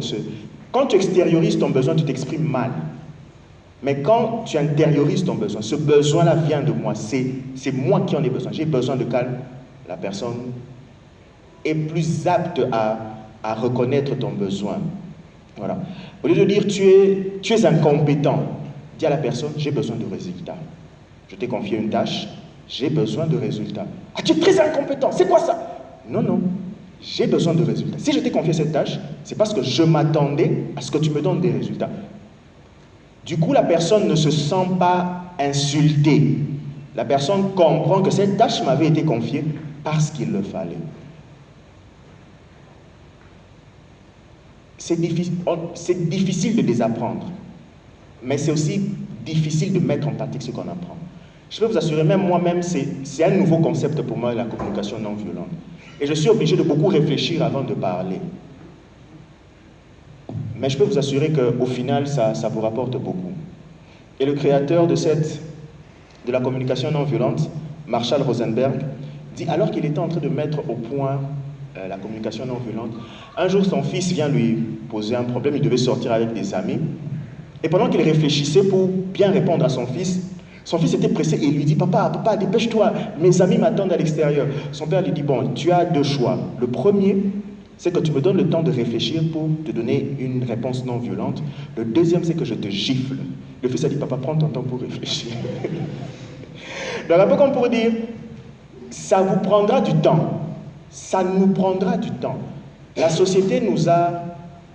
quand tu extériorises ton besoin, tu t'exprimes mal. Mais quand tu intériorises ton besoin, ce besoin-là vient de moi, c'est moi qui en ai besoin, j'ai besoin de calme, la personne est plus apte à reconnaître ton besoin. Voilà. Au lieu de dire tu es incompétent, dis à la personne, j'ai besoin de résultats. Je t'ai confié une tâche, j'ai besoin de résultats. Ah, tu es très incompétent, c'est quoi ça? Non, non, j'ai besoin de résultats. Si je t'ai confié cette tâche, c'est parce que je m'attendais à ce que tu me donnes des résultats. Du coup, la personne ne se sent pas insultée. La personne comprend que cette tâche m'avait été confiée parce qu'il le fallait. C'est difficile de désapprendre, mais c'est aussi difficile de mettre en pratique ce qu'on apprend. Je peux vous assurer, même moi-même, c'est un nouveau concept pour moi, la communication non violente. Et je suis obligé de beaucoup réfléchir avant de parler. Mais je peux vous assurer qu'au final, ça vous rapporte beaucoup. Et le créateur de la communication non violente, Marshall Rosenberg, dit, alors qu'il était en train de mettre au point la communication non violente, un jour son fils vient lui poser un problème, il devait sortir avec des amis. Et pendant qu'il réfléchissait pour bien répondre à son fils était pressé et il lui dit, papa, dépêche-toi, mes amis m'attendent à l'extérieur. Son père lui dit, bon, tu as deux choix. Le premier, c'est que tu me donnes le temps de réfléchir pour te donner une réponse non violente. Le deuxième, c'est que je te gifle. Le fils a dit, papa, prends ton temps pour réfléchir. Donc un peu comme pour dire, ça vous prendra du temps. Ça nous prendra du temps. La société nous a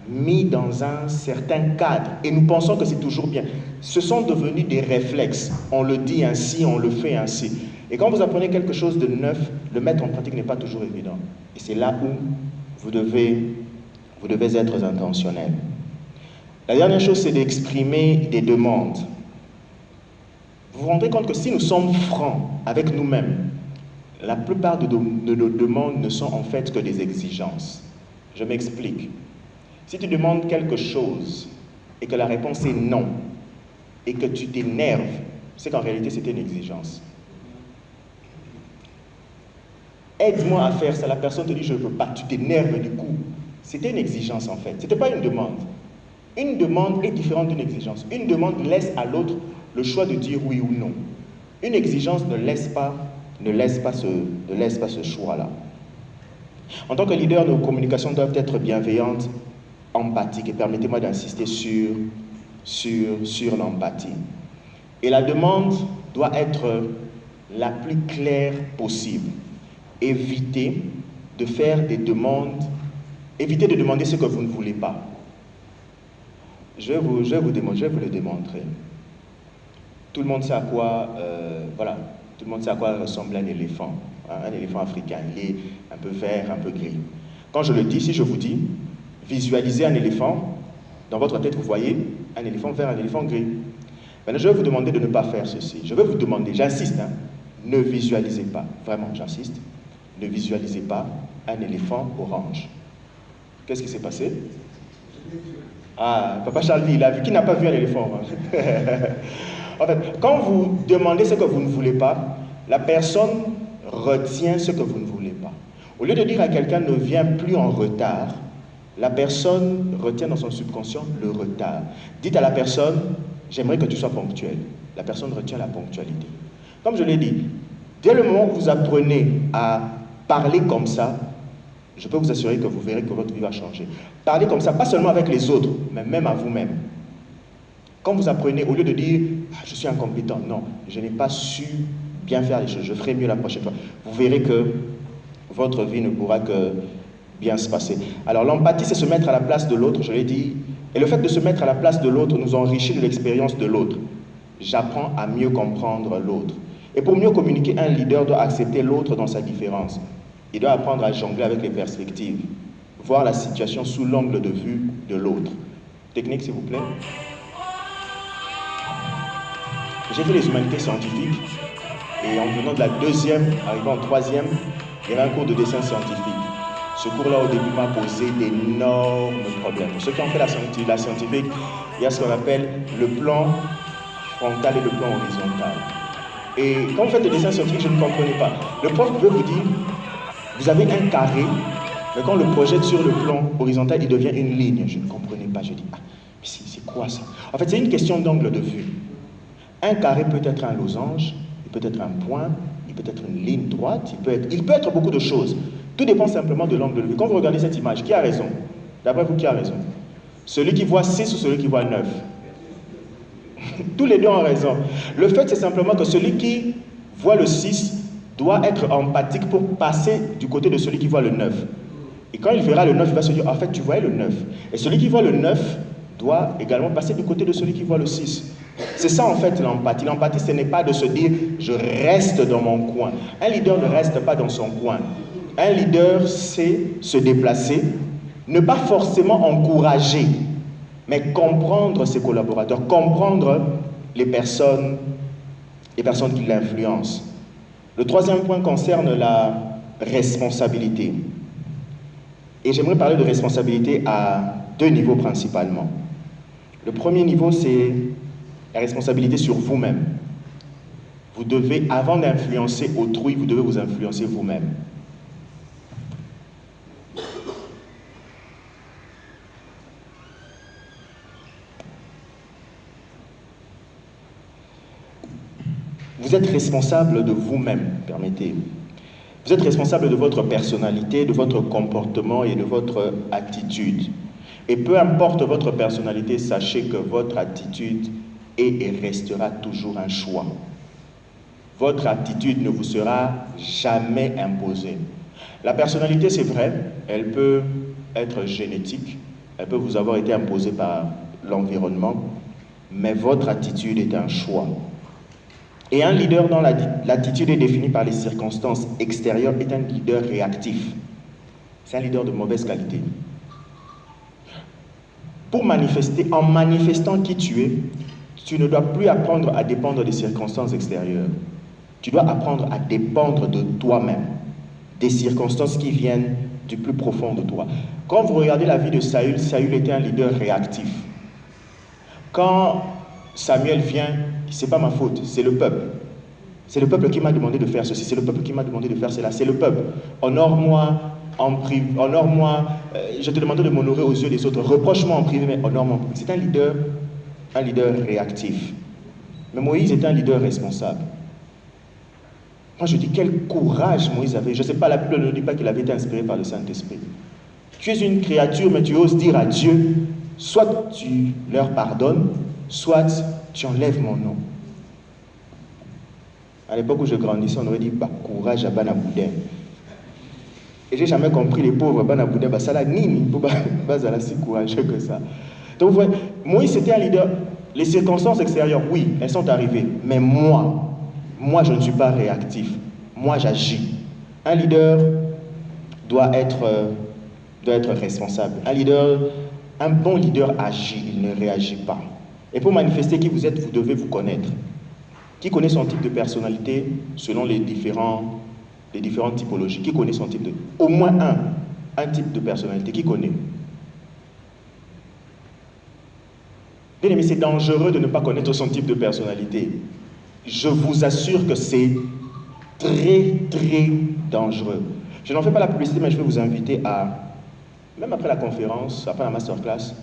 mis dans un certain cadre et nous pensons que c'est toujours bien. Ce sont devenus des réflexes. On le dit ainsi, on le fait ainsi. Et quand vous apprenez quelque chose de neuf, le mettre en pratique n'est pas toujours évident. Et c'est là où vous devez être intentionnel. La dernière chose, c'est d'exprimer des demandes. Vous vous rendez compte que si nous sommes francs avec nous-mêmes, la plupart de nos demandes ne sont en fait que des exigences. Je m'explique. Si tu demandes quelque chose et que la réponse est non, et que tu t'énerves, c'est qu'en réalité c'était une exigence. Aide-moi à faire ça, la personne te dit je ne peux pas, tu t'énerves du coup. C'était une exigence en fait, c'était pas une demande. Une demande est différente d'une exigence. Une demande laisse à l'autre le choix de dire oui ou non. Une exigence ne laisse pas ce choix-là. En tant que leader, nos communications doivent être bienveillantes, empathiques, et permettez-moi d'insister sur l'empathie. Et la demande doit être la plus claire possible. Évitez de faire des demandes, évitez de demander ce que vous ne voulez pas. Je vais vous le démontrer. Tout le monde sait à quoi, tout le monde sait à quoi ressemble un éléphant africain. Il est un peu vert, un peu gris. Quand je le dis, si je vous dis, visualisez un éléphant, dans votre tête, vous voyez un éléphant vert, un éléphant gris. Maintenant, je vais vous demander de ne pas faire ceci. Je vais vous demander, j'insiste, ne visualisez pas, vraiment, j'insiste, ne visualisez pas un éléphant orange. Qu'est-ce qui s'est passé? Ah, Papa Charlie, il a vu, qui n'a pas vu un éléphant orange? En fait, quand vous demandez ce que vous ne voulez pas, la personne retient ce que vous ne voulez pas. Au lieu de dire à quelqu'un ne viens plus en retard, la personne retient dans son subconscient le retard. Dites à la personne, j'aimerais que tu sois ponctuel. La personne retient la ponctualité. Comme je l'ai dit, dès le moment où vous apprenez à parler comme ça, je peux vous assurer que vous verrez que votre vie va changer. Parlez comme ça, pas seulement avec les autres, mais même à vous-même. Quand vous apprenez, au lieu de dire « je suis incompétent », non, je n'ai pas su bien faire les choses, je ferai mieux la prochaine fois. Vous verrez que votre vie ne pourra que bien se passer. Alors l'empathie, c'est se mettre à la place de l'autre, je l'ai dit, et le fait de se mettre à la place de l'autre nous enrichit de l'expérience de l'autre. J'apprends à mieux comprendre l'autre. Et pour mieux communiquer, un leader doit accepter l'autre dans sa différence. Il doit apprendre à jongler avec les perspectives, voir la situation sous l'angle de vue de l'autre. Technique, s'il vous plaît. J'ai fait les humanités scientifiques et en venant de la deuxième, arrivant en troisième, il y avait un cours de dessin scientifique. Ce cours-là, au début, m'a posé d'énormes problèmes. Pour ceux qui ont fait la scientifique, il y a ce qu'on appelle le plan frontal et le plan horizontal. Et quand vous faites des dessins scientifiques, je ne comprenais pas. Le prof veut vous dire, vous avez un carré, mais quand on le projette sur le plan horizontal, il devient une ligne. Je ne comprenais pas. Je dis, ah, mais c'est quoi ça? En fait, c'est une question d'angle de vue. Un carré peut être un losange, il peut être un point, il peut être une ligne droite, il peut être beaucoup de choses. Tout dépend simplement de l'angle de vue. Quand vous regardez cette image, qui a raison? D'après vous, qui a raison? Celui qui voit 6 ou celui qui voit 9? Tous les deux ont raison. Le fait, c'est simplement que celui qui voit le 6 doit être empathique pour passer du côté de celui qui voit le 9. Et quand il verra le 9, il va se dire, en fait, tu voyais le 9. Et celui qui voit le 9 doit également passer du côté de celui qui voit le 6. C'est ça, en fait, l'empathie. L'empathie, ce n'est pas de se dire, je reste dans mon coin. Un leader ne reste pas dans son coin. Un leader sait se déplacer, ne pas forcément encourager, mais comprendre ses collaborateurs, comprendre les personnes qui l'influencent. Le troisième point concerne la responsabilité. Et j'aimerais parler de responsabilité à deux niveaux principalement. Le premier niveau, c'est la responsabilité sur vous-même. Vous devez, avant d'influencer autrui, vous devez vous influencer vous-même. Vous êtes responsable de vous-même, permettez. Vous êtes responsable de votre personnalité, de votre comportement et de votre attitude. Et peu importe votre personnalité, sachez que votre attitude est et restera toujours un choix. Votre attitude ne vous sera jamais imposée. La personnalité, c'est vrai, elle peut être génétique, elle peut vous avoir été imposée par l'environnement, mais votre attitude est un choix. Et un leader dont l'attitude est définie par les circonstances extérieures est un leader réactif. C'est un leader de mauvaise qualité. Pour manifester, en manifestant qui tu es, tu ne dois plus apprendre à dépendre des circonstances extérieures. Tu dois apprendre à dépendre de toi-même, des circonstances qui viennent du plus profond de toi. Quand vous regardez la vie de Saül, Saül était un leader réactif. Quand Samuel vient, c'est pas ma faute, c'est le peuple. C'est le peuple qui m'a demandé de faire ceci, c'est le peuple qui m'a demandé de faire cela, c'est le peuple. Honore-moi en privé, honore-moi, je te demande de m'honorer aux yeux des autres, reproche-moi en privé, mais honore-moi en public. C'est un leader réactif. Mais Moïse était un leader responsable. Moi je dis quel courage Moïse avait. Je ne sais pas, la Bible ne dit pas qu'il avait été inspiré par le Saint-Esprit. Tu es une créature, mais tu oses dire à Dieu, soit tu leur pardonnes, soit tu enlèves mon nom. À l'époque où je grandissais, on aurait dit bah, courage à Banaboudin. Et j'ai jamais compris les pauvres Banaboudin, bah ça la nini, bah ça si courageux que ça. Donc vous voyez, Moïse c'était un leader. Les circonstances extérieures, oui, elles sont arrivées, mais moi je ne suis pas réactif. Moi j'agis. Un leader doit être responsable. Un bon leader agit, il ne réagit pas. Et pour manifester qui vous êtes, vous devez vous connaître. Qui connaît son type de personnalité selon les différentes typologies? Qui connaît son type de... Au moins un type de personnalité. Qui connaît? Bien aimé, c'est dangereux de ne pas connaître son type de personnalité. Je vous assure que c'est très, très dangereux. Je n'en fais pas la publicité, mais je vais vous inviter à, même après la conférence, après la masterclass,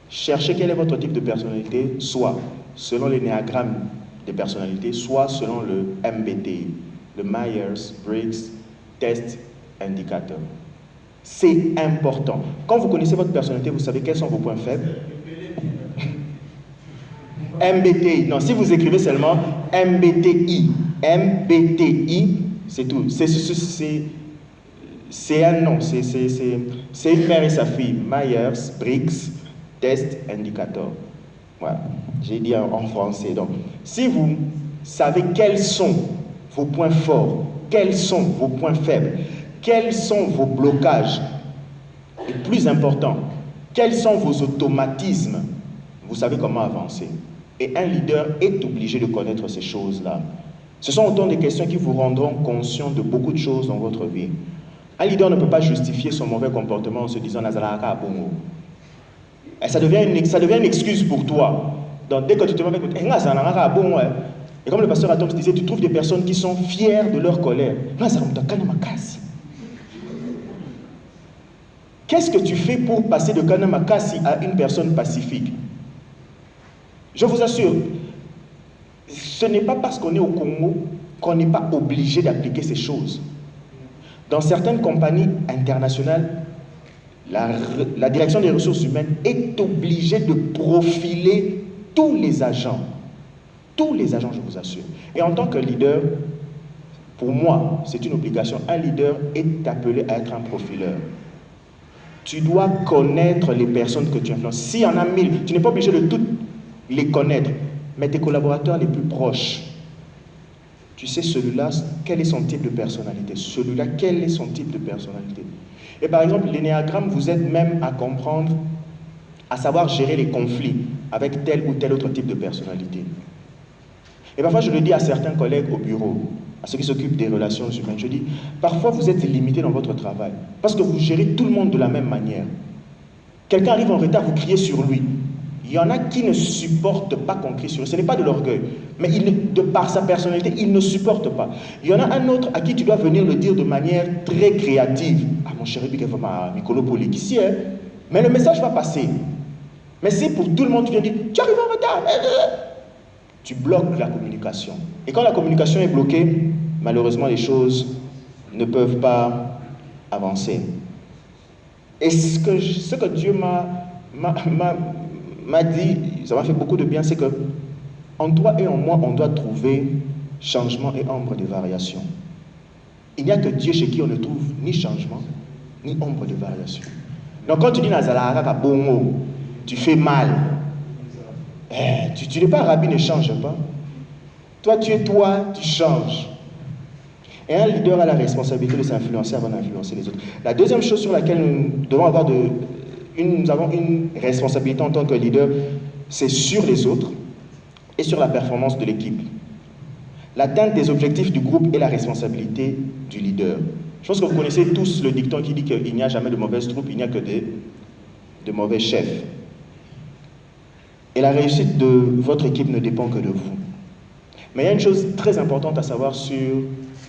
cherchez quel est votre type de personnalité, soit selon l'énéagramme des personnalités, soit selon le MBTI, le Myers-Briggs Test Indicator. C'est important. Quand vous connaissez votre personnalité, vous savez quels sont vos points faibles. MBTI, non, si vous écrivez seulement MBTI, c'est tout. C'est un nom, c'est une mère et sa fille, Myers-Briggs Test Indicator. Voilà, j'ai dit en français. Donc, si vous savez quels sont vos points forts, quels sont vos points faibles, quels sont vos blocages, et plus important, quels sont vos automatismes, vous savez comment avancer. Et un leader est obligé de connaître ces choses-là. Ce sont autant de questions qui vous rendront conscient de beaucoup de choses dans votre vie. Un leader ne peut pas justifier son mauvais comportement en se disant « Nazalaka à Bongo ». Et ça devient une excuse pour toi. Donc dès que tu te mets avec Et comme le pasteur Adams disait, tu trouves des personnes qui sont fières de leur colère. Qu'est-ce que tu fais pour passer de Kanamakasi à une personne pacifique? Je vous assure, ce n'est pas parce qu'on est au Congo qu'on n'est pas obligé d'appliquer ces choses. Dans certaines compagnies internationales, la direction des ressources humaines est obligée de profiler tous les agents. Tous les agents, je vous assure. Et en tant que leader, pour moi, c'est une obligation. Un leader est appelé à être un profileur. Tu dois connaître les personnes que tu influences. S'il y en a 1000, tu n'es pas obligé de toutes les connaître, mais tes collaborateurs les plus proches. Tu sais, celui-là, quel est son type de personnalité? Celui-là, quel est son type de personnalité? Et par exemple, l'énéagramme vous aide même à comprendre, à savoir gérer les conflits avec tel ou tel autre type de personnalité. Et parfois, je le dis à certains collègues au bureau, à ceux qui s'occupent des relations humaines, je dis, parfois vous êtes limités dans votre travail, parce que vous gérez tout le monde de la même manière. Quelqu'un arrive en retard, vous criez sur lui. Il y en a qui ne supportent pas qu'on crie sur lui. Ce n'est pas de l'orgueil, mais de par sa personnalité, il ne supporte pas. Il y en a un autre à qui tu dois venir le dire de manière très créative. Ah mon chéri, mais le message va passer. Mais si pour tout le monde tu viens dire, tu arrives en retard, tu bloques la communication. Et quand la communication est bloquée, malheureusement les choses ne peuvent pas avancer. Et ce que Dieu m'a dit, ça m'a fait beaucoup de bien, c'est que en toi et en moi, on doit trouver changement et ombre de variation. Il n'y a que Dieu chez qui on ne trouve ni changement, ni ombre de variation. Donc quand tu dis Nazala bongo, tu fais mal. Tu n'es pas rabbi, ne change pas. Toi, tu es toi, tu changes. Et un leader a la responsabilité de s'influencer avant d'influencer les autres. La deuxième chose sur laquelle nous devons avoir nous avons une responsabilité en tant que leader, c'est sur les autres et sur la performance de l'équipe. L'atteinte des objectifs du groupe est la responsabilité du leader. Je pense que vous connaissez tous le dicton qui dit qu'il n'y a jamais de mauvaises troupes, il n'y a que de mauvais chefs. Et la réussite de votre équipe ne dépend que de vous. Mais il y a une chose très importante à savoir sur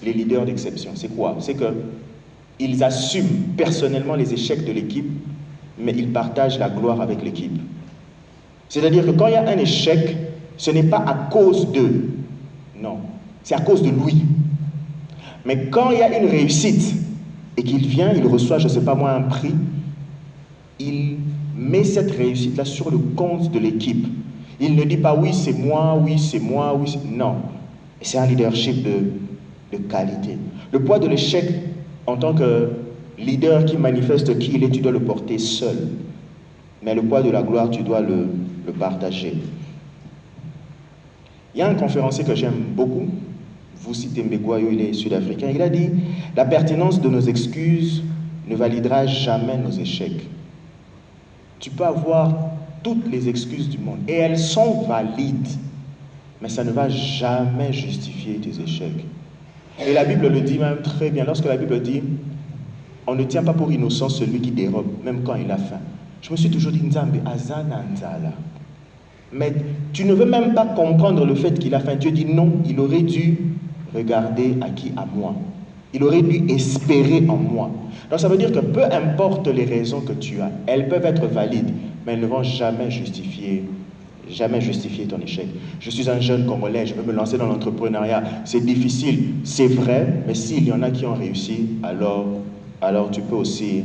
les leaders d'exception. C'est quoi? C'est qu'ils assument personnellement les échecs de l'équipe, mais ils partagent la gloire avec l'équipe. C'est-à-dire que quand il y a un échec, ce n'est pas à cause d'eux. Non, c'est à cause de lui. Mais quand il y a une réussite et qu'il vient, il reçoit, je ne sais pas moi, un prix, il met cette réussite-là sur le compte de l'équipe. Il ne dit pas oui, c'est moi, oui, c'est moi, oui, c'est... Non. C'est un leadership de qualité. Le poids de l'échec en tant que leader qui manifeste qui il est, tu dois le porter seul. Mais le poids de la gloire, tu dois le partager. Il y a un conférencier que j'aime beaucoup, vous citez Mbegwayo, il est sud-africain, il a dit « La pertinence de nos excuses ne validera jamais nos échecs. » Tu peux avoir toutes les excuses du monde, et elles sont valides, mais ça ne va jamais justifier tes échecs. Et la Bible le dit même très bien, lorsque la Bible dit « On ne tient pas pour innocent celui qui dérobe, même quand il a faim. » Je me suis toujours dit « Nzambe, azana nzala. » Mais tu ne veux même pas comprendre le fait qu'il a faim. Dieu dit non, il aurait dû regarder à qui? À moi. Il aurait dû espérer en moi. Donc ça veut dire que peu importe les raisons que tu as, elles peuvent être valides, mais elles ne vont jamais justifier ton échec. Je suis un jeune Congolais, je veux me lancer dans l'entrepreneuriat. C'est difficile, c'est vrai, mais s'il y en a qui ont réussi, alors tu peux aussi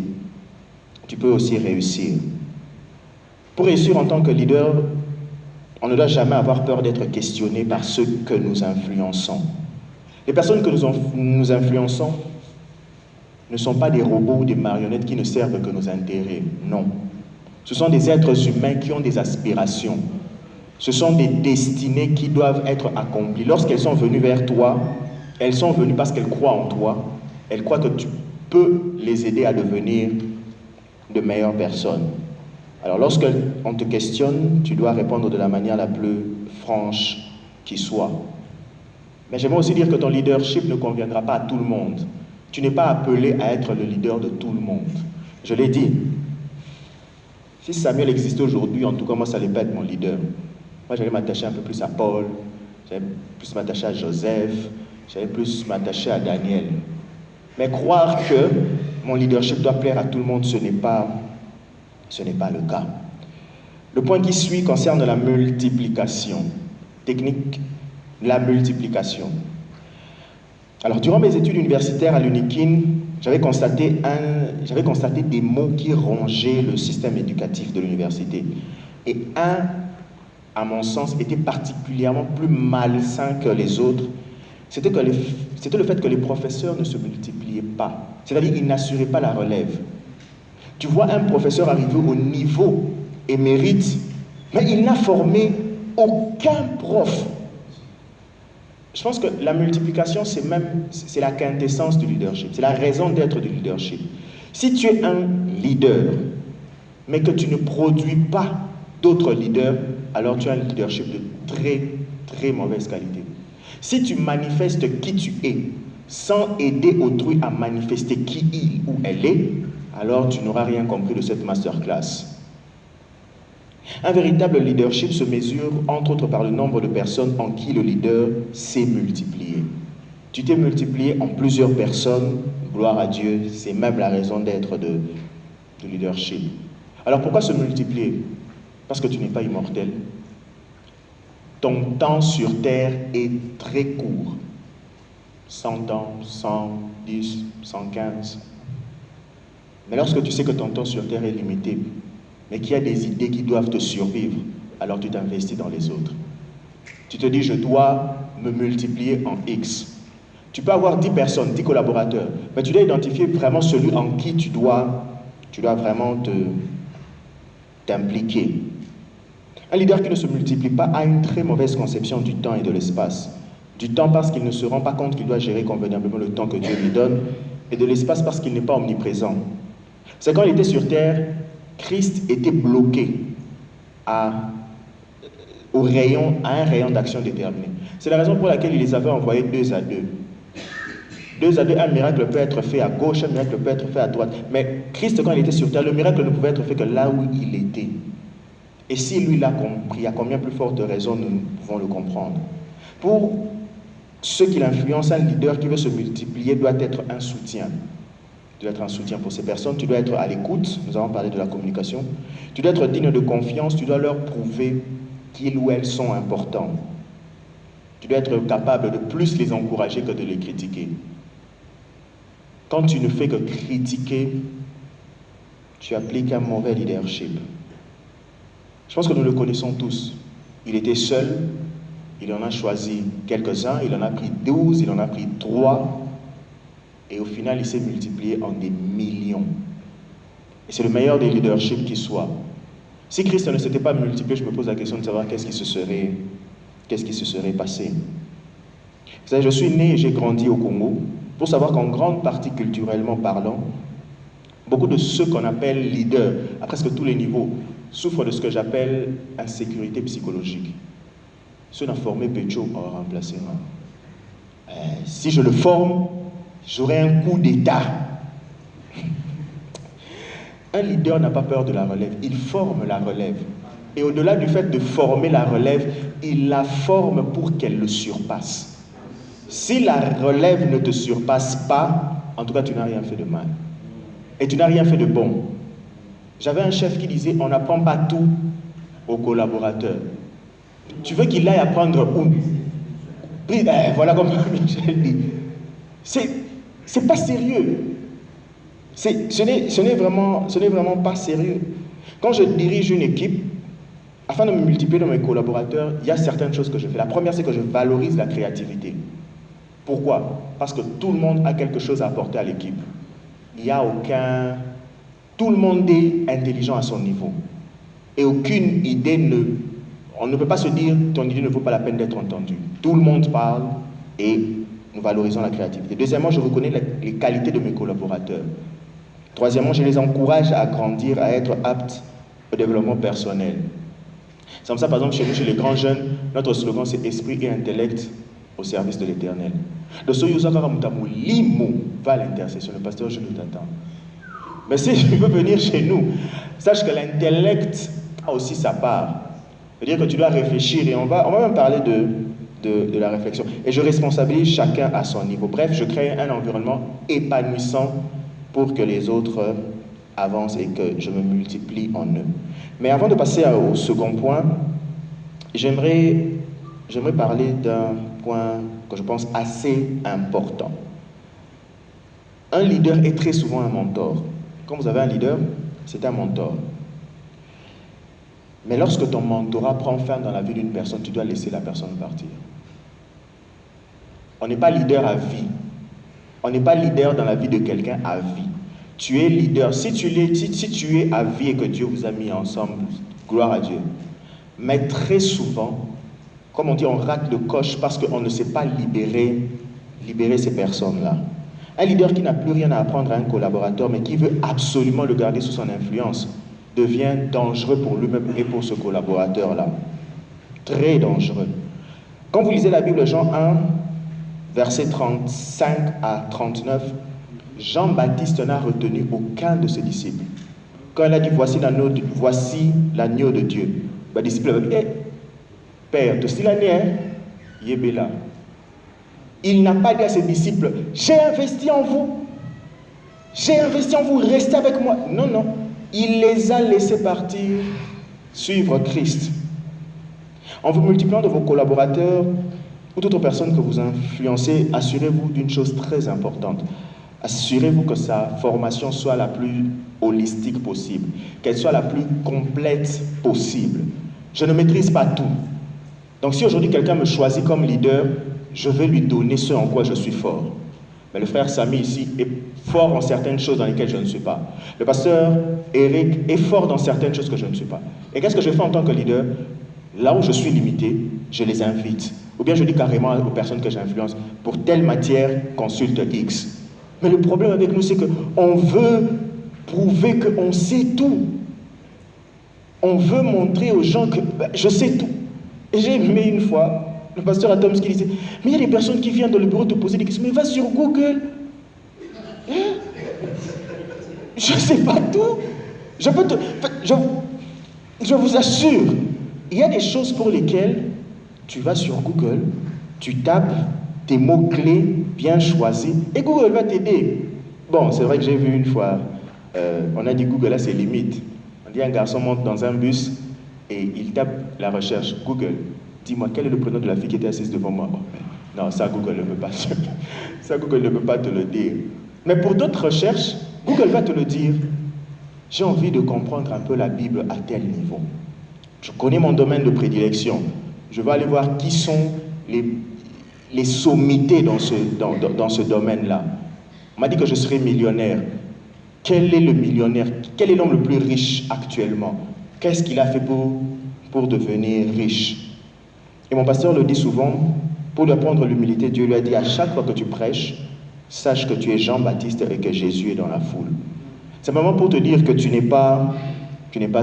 réussir. Pour réussir en tant que leader, on ne doit jamais avoir peur d'être questionné par ceux que nous influençons. Les personnes que nous influençons ne sont pas des robots ou des marionnettes qui ne servent que nos intérêts. Non. Ce sont des êtres humains qui ont des aspirations. Ce sont des destinées qui doivent être accomplies. Lorsqu'elles sont venues vers toi, elles sont venues parce qu'elles croient en toi. Elles croient que tu peux les aider à devenir de meilleures personnes. Alors lorsqu'on te questionne, tu dois répondre de la manière la plus franche qui soit. Mais j'aimerais aussi dire que ton leadership ne conviendra pas à tout le monde. Tu n'es pas appelé à être le leader de tout le monde. Je l'ai dit. Si Samuel existait aujourd'hui, en tout cas moi ça n'allait pas être mon leader. Moi j'allais m'attacher un peu plus à Paul, j'allais plus m'attacher à Joseph, j'allais plus m'attacher à Daniel. Mais croire que mon leadership doit plaire à tout le monde, ce n'est pas le cas. Le point qui suit concerne la multiplication. Technique, la multiplication. Alors, durant mes études universitaires à l'UNIKIN, j'avais constaté des mots qui rongeaient le système éducatif de l'université. Et un, à mon sens, était particulièrement plus malsain que les autres. C'était le fait que les professeurs ne se multipliaient pas. C'est-à-dire qu'ils n'assuraient pas la relève. Tu vois un professeur arriver au niveau émérite, mais il n'a formé aucun prof. Je pense que la multiplication, c'est la quintessence du leadership. C'est la raison d'être du leadership. Si tu es un leader, mais que tu ne produis pas d'autres leaders, alors tu as un leadership de très, très mauvaise qualité. Si tu manifestes qui tu es, sans aider autrui à manifester qui il ou elle est, alors tu n'auras rien compris de cette masterclass. Un véritable leadership se mesure, entre autres, par le nombre de personnes en qui le leader s'est multiplié. Tu t'es multiplié en plusieurs personnes, gloire à Dieu, c'est même la raison d'être de leadership. Alors pourquoi se multiplier? Parce que tu n'es pas immortel. Ton temps sur terre est très court. 100 ans, 110, 115. Mais lorsque tu sais que ton temps sur terre est limité, mais qu'il y a des idées qui doivent te survivre, alors tu t'investis dans les autres. Tu te dis, je dois me multiplier en X. Tu peux avoir 10 personnes, 10 collaborateurs, mais tu dois identifier vraiment celui en qui tu dois vraiment t'impliquer. Un leader qui ne se multiplie pas a une très mauvaise conception du temps et de l'espace. Du temps parce qu'il ne se rend pas compte qu'il doit gérer convenablement le temps que Dieu lui donne, et de l'espace parce qu'il n'est pas omniprésent. C'est quand il était sur terre, Christ était bloqué à un rayon d'action déterminé. C'est la raison pour laquelle il les avait envoyés 2 à 2. 2 à 2, un miracle peut être fait à gauche, un miracle peut être fait à droite. Mais Christ, quand il était sur terre, le miracle ne pouvait être fait que là où il était. Et si lui l'a compris, à combien plus forte raison nous pouvons le comprendre? Pour ceux qui l'influencent, un leader qui veut se multiplier doit être un soutien. Tu dois être un soutien pour ces personnes, tu dois être à l'écoute, nous avons parlé de la communication, tu dois être digne de confiance, tu dois leur prouver qu'ils ou elles sont importants. Tu dois être capable de plus les encourager que de les critiquer. Quand tu ne fais que critiquer, tu appliques un mauvais leadership. Je pense que nous le connaissons tous. Il était seul, il en a choisi quelques-uns, il en a pris 12, il en a pris 3, et au final, il s'est multiplié en des millions. Et c'est le meilleur des leaderships qui soit. Si Christ ne s'était pas multiplié, je me pose la question de savoir qu'est-ce qui se serait passé. Vous savez, je suis né et j'ai grandi au Congo, pour savoir qu'en grande partie, culturellement parlant, beaucoup de ceux qu'on appelle leaders, à presque tous les niveaux, souffrent de ce que j'appelle insécurité psychologique. Ceux n'a formé Pécho en remplacement. Si je le forme, j'aurai un coup d'état. Un leader n'a pas peur de la relève, il forme la relève. Et au-delà du fait de former la relève, il la forme pour qu'elle le surpasse. Si la relève ne te surpasse pas, en tout cas tu n'as rien fait de mal. Et tu n'as rien fait de bon. J'avais un chef qui disait, on n'apprend pas tout aux collaborateurs. Tu veux qu'il aille apprendre où? Voilà comme Michel dit. C'est pas sérieux. Ce n'est vraiment pas sérieux. Quand je dirige une équipe, afin de me multiplier dans mes collaborateurs, il y a certaines choses que je fais. La première, c'est que je valorise la créativité. Pourquoi? Parce que tout le monde a quelque chose à apporter à l'équipe. Il n'y a aucun... Tout le monde est intelligent à son niveau. Et aucune idée On ne peut pas se dire, ton idée ne vaut pas la peine d'être entendue. Tout le monde parle et nous valorisons la créativité. Deuxièmement, je reconnais les qualités de mes collaborateurs. Troisièmement, je les encourage à grandir, à être aptes au développement personnel. C'est comme ça, par exemple, chez nous, chez les grands jeunes, notre slogan, c'est esprit et intellect au service de l'éternel. De ce Yusaka Mutamu, l'imo va à l'intercession. Le pasteur, je t'attends. Mais si tu veux venir chez nous, sache que l'intellect a aussi sa part. C'est-à-dire que tu dois réfléchir et on va même parler de la réflexion. Et je responsabilise chacun à son niveau. Bref, je crée un environnement épanouissant pour que les autres avancent et que je me multiplie en eux. Mais avant de passer au second point, j'aimerais parler d'un point que je pense assez important. Un leader est très souvent un mentor. Quand vous avez un leader, c'est un mentor. Mais lorsque ton mentorat prend fin dans la vie d'une personne, tu dois laisser la personne partir. On n'est pas leader à vie. On n'est pas leader dans la vie de quelqu'un à vie. Tu es leader. Si tu es à vie et que Dieu vous a mis ensemble, gloire à Dieu. Mais très souvent, comme on dit, on rate le coche parce qu'on ne sait pas libérer ces personnes-là. Un leader qui n'a plus rien à apprendre à un collaborateur, mais qui veut absolument le garder sous son influence, devient dangereux pour lui-même et pour ce collaborateur-là. Très dangereux. Quand vous lisez la Bible, Jean 1, versets 35 à 39, Jean-Baptiste n'a retenu aucun de ses disciples. Quand il a dit « Voici l'agneau de Dieu », le disciple a dit « Eh, Père, tu sais l'année, Yébéla. » Il n'a pas dit à ses disciples « J'ai investi en vous. J'ai investi en vous, restez avec moi. » Non, non. Il les a laissés partir suivre Christ. En vous multipliant de vos collaborateurs ou d'autres personnes que vous influencez, assurez-vous d'une chose très importante. Assurez-vous que sa formation soit la plus holistique possible, qu'elle soit la plus complète possible. Je ne maîtrise pas tout. Donc si aujourd'hui quelqu'un me choisit comme leader, je vais lui donner ce en quoi je suis fort. Mais le frère Samy ici est fort en certaines choses dans lesquelles je ne suis pas. Le pasteur Eric est fort dans certaines choses que je ne suis pas. Et qu'est-ce que je fais en tant que leader? Là où je suis limité, je les invite. Ou bien je dis carrément aux personnes que j'influence, pour telle matière, consulte X. Mais le problème avec nous, c'est qu'on veut prouver qu'on sait tout. On veut montrer aux gens que je sais tout. Et j'ai aimé une fois, le pasteur Adams qui disait, mais il y a des personnes qui viennent dans le bureau te poser des questions, mais va sur Google. Hein? Je ne sais pas tout. Je vous assure, il y a des choses pour lesquelles tu vas sur Google, tu tapes tes mots-clés bien choisis et Google va t'aider. Bon, c'est vrai que j'ai vu une fois, on a dit Google, là c'est limite. On dit un garçon monte dans un bus et il tape la recherche Google. Dis-moi, quel est le prénom de la fille qui était assise devant moi? Non, ça Google ne peut pas. Ça Google ne peut pas te le dire. Mais pour d'autres recherches, Google va te le dire. J'ai envie de comprendre un peu la Bible à tel niveau. Je connais mon domaine de prédilection. Je vais aller voir qui sont les sommités dans ce domaine-là. On m'a dit que je serais millionnaire. Quel est le millionnaire? Quel est l'homme le plus riche actuellement? Qu'est-ce qu'il a fait pour devenir riche? Et mon pasteur le dit souvent, pour lui apprendre l'humilité, Dieu lui a dit, à chaque fois que tu prêches, sache que tu es Jean-Baptiste et que Jésus est dans la foule. C'est vraiment pour te dire que tu n'es pas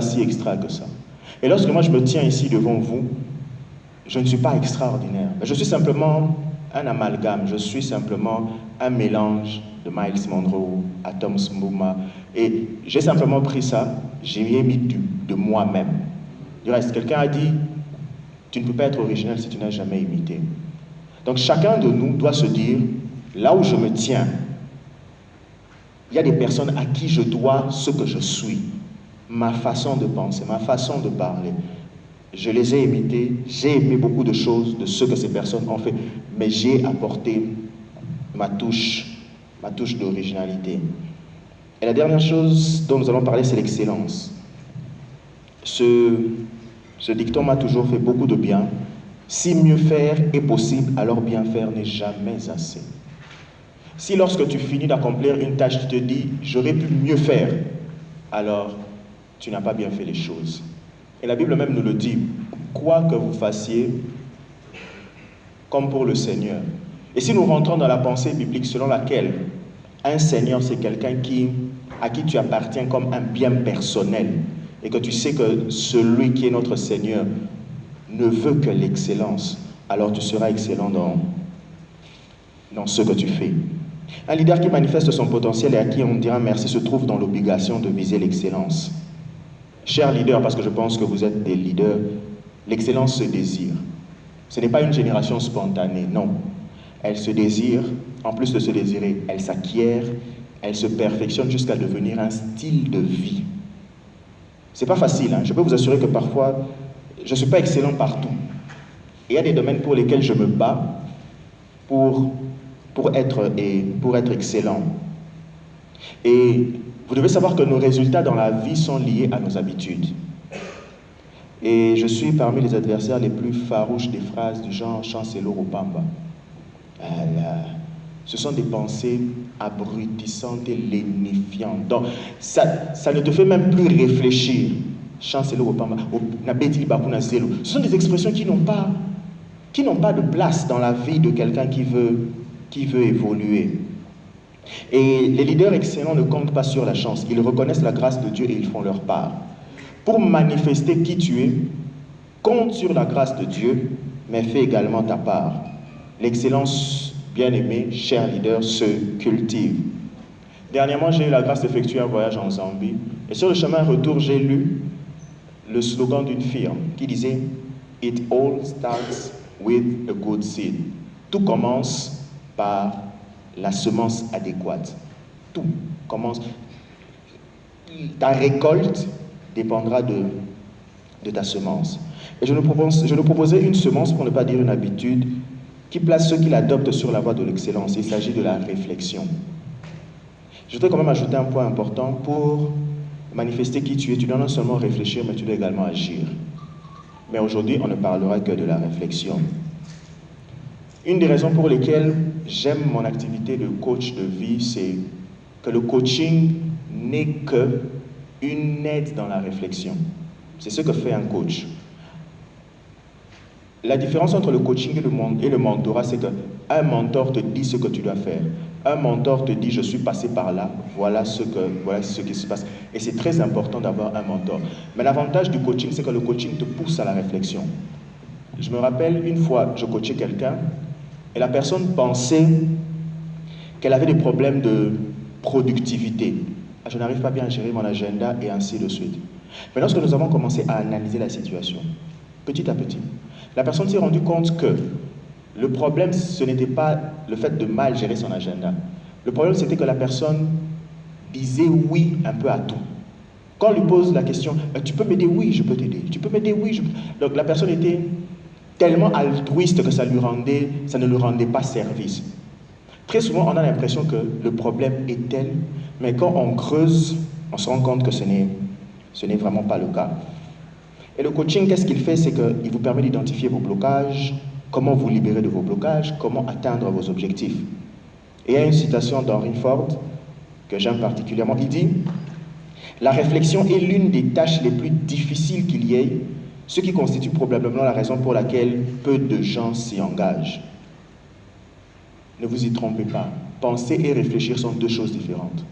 si extra que ça. Et lorsque moi je me tiens ici devant vous, je ne suis pas extraordinaire. Je suis simplement un amalgame, je suis simplement un mélange de Miles Monroe, Atom Mbuma. Et j'ai simplement pris ça, j'y ai mis de moi-même. Du reste, quelqu'un a dit, tu ne peux pas être original si tu n'as jamais imité. Donc chacun de nous doit se dire, là où je me tiens, il y a des personnes à qui je dois ce que je suis, ma façon de penser, ma façon de parler. Je les ai imités, j'ai aimé beaucoup de choses de ce que ces personnes ont fait, mais j'ai apporté ma touche d'originalité. Et la dernière chose dont nous allons parler, c'est l'excellence. Ce dicton m'a toujours fait beaucoup de bien. Si mieux faire est possible, alors bien faire n'est jamais assez. Si lorsque tu finis d'accomplir une tâche, tu te dis « j'aurais pu mieux faire », alors tu n'as pas bien fait les choses. Et la Bible même nous le dit, quoi que vous fassiez, comme pour le Seigneur. Et si nous rentrons dans la pensée biblique selon laquelle un Seigneur, c'est quelqu'un à qui tu appartiens comme un bien personnel, et que tu sais que celui qui est notre Seigneur ne veut que l'excellence, alors tu seras excellent dans ce que tu fais. Un leader qui manifeste son potentiel et à qui on dira merci se trouve dans l'obligation de viser l'excellence. Chers leaders, parce que je pense que vous êtes des leaders, l'excellence se désire. Ce n'est pas une génération spontanée, non. Elle se désire, en plus de se désirer, elle s'acquiert, elle se perfectionne jusqu'à devenir un style de vie. C'est pas facile, hein. Je peux vous assurer que parfois, je ne suis pas excellent partout. Et il y a des domaines pour lesquels je me bats pour être excellent. Et vous devez savoir que nos résultats dans la vie sont liés à nos habitudes. Et je suis parmi les adversaires les plus farouches des phrases du genre Chancelo Rupamba. Ce sont des pensées abrutissantes et lénifiantes. Donc, ça ne te fait même plus réfléchir. Chancelo Rupamba, ce sont des expressions qui n'ont pas de place dans la vie de quelqu'un qui veut évoluer. Et les leaders excellents ne comptent pas sur la chance. Ils reconnaissent la grâce de Dieu et ils font leur part. Pour manifester qui tu es, compte sur la grâce de Dieu, mais fais également ta part. L'excellence, bien-aimée, cher leader, se cultive. Dernièrement, j'ai eu la grâce d'effectuer un voyage en Zambie. Et sur le chemin retour, j'ai lu le slogan d'une firme qui disait « It all starts with a good seed ». Tout commence par la semence adéquate. Tout commence. Ta récolte dépendra de ta semence. Et je nous proposais une semence, pour ne pas dire une habitude, qui place ceux qui l'adoptent sur la voie de l'excellence. Il s'agit de la réflexion. Je voudrais quand même ajouter un point important. Pour manifester qui tu es, tu dois non seulement réfléchir, mais tu dois également agir. Mais aujourd'hui, on ne parlera que de la réflexion. Une des raisons pour lesquelles j'aime mon activité de coach de vie, c'est que le coaching n'est qu'une aide dans la réflexion. C'est ce que fait un coach. La différence entre le coaching et le mentorat, c'est qu'un mentor te dit ce que tu dois faire. Un mentor te dit, je suis passé par là, voilà ce qui se passe. Et c'est très important d'avoir un mentor. Mais l'avantage du coaching, c'est que le coaching te pousse à la réflexion. Je me rappelle, une fois, je coachais quelqu'un, et la personne pensait qu'elle avait des problèmes de productivité. Je n'arrive pas bien à gérer mon agenda et ainsi de suite. Mais lorsque nous avons commencé à analyser la situation, petit à petit, la personne s'est rendue compte que le problème, ce n'était pas le fait de mal gérer son agenda. Le problème, c'était que la personne disait oui un peu à tout. Quand on lui pose la question, tu peux m'aider? Oui, je peux t'aider. Tu peux m'aider? Oui, je peux. Donc la personne était tellement altruiste que ça ne lui rendait pas service. Très souvent, on a l'impression que le problème est tel, mais quand on creuse, on se rend compte que ce n'est vraiment pas le cas. Et le coaching, qu'est-ce qu'il fait? C'est qu'il vous permet d'identifier vos blocages, comment vous libérer de vos blocages, comment atteindre vos objectifs. Et il y a une citation d'Henry Ford que j'aime particulièrement. Il dit « La réflexion est l'une des tâches les plus difficiles qu'il y ait, ce qui constitue probablement la raison pour laquelle peu de gens s'y engagent. » Ne vous y trompez pas. Penser et réfléchir sont deux choses différentes.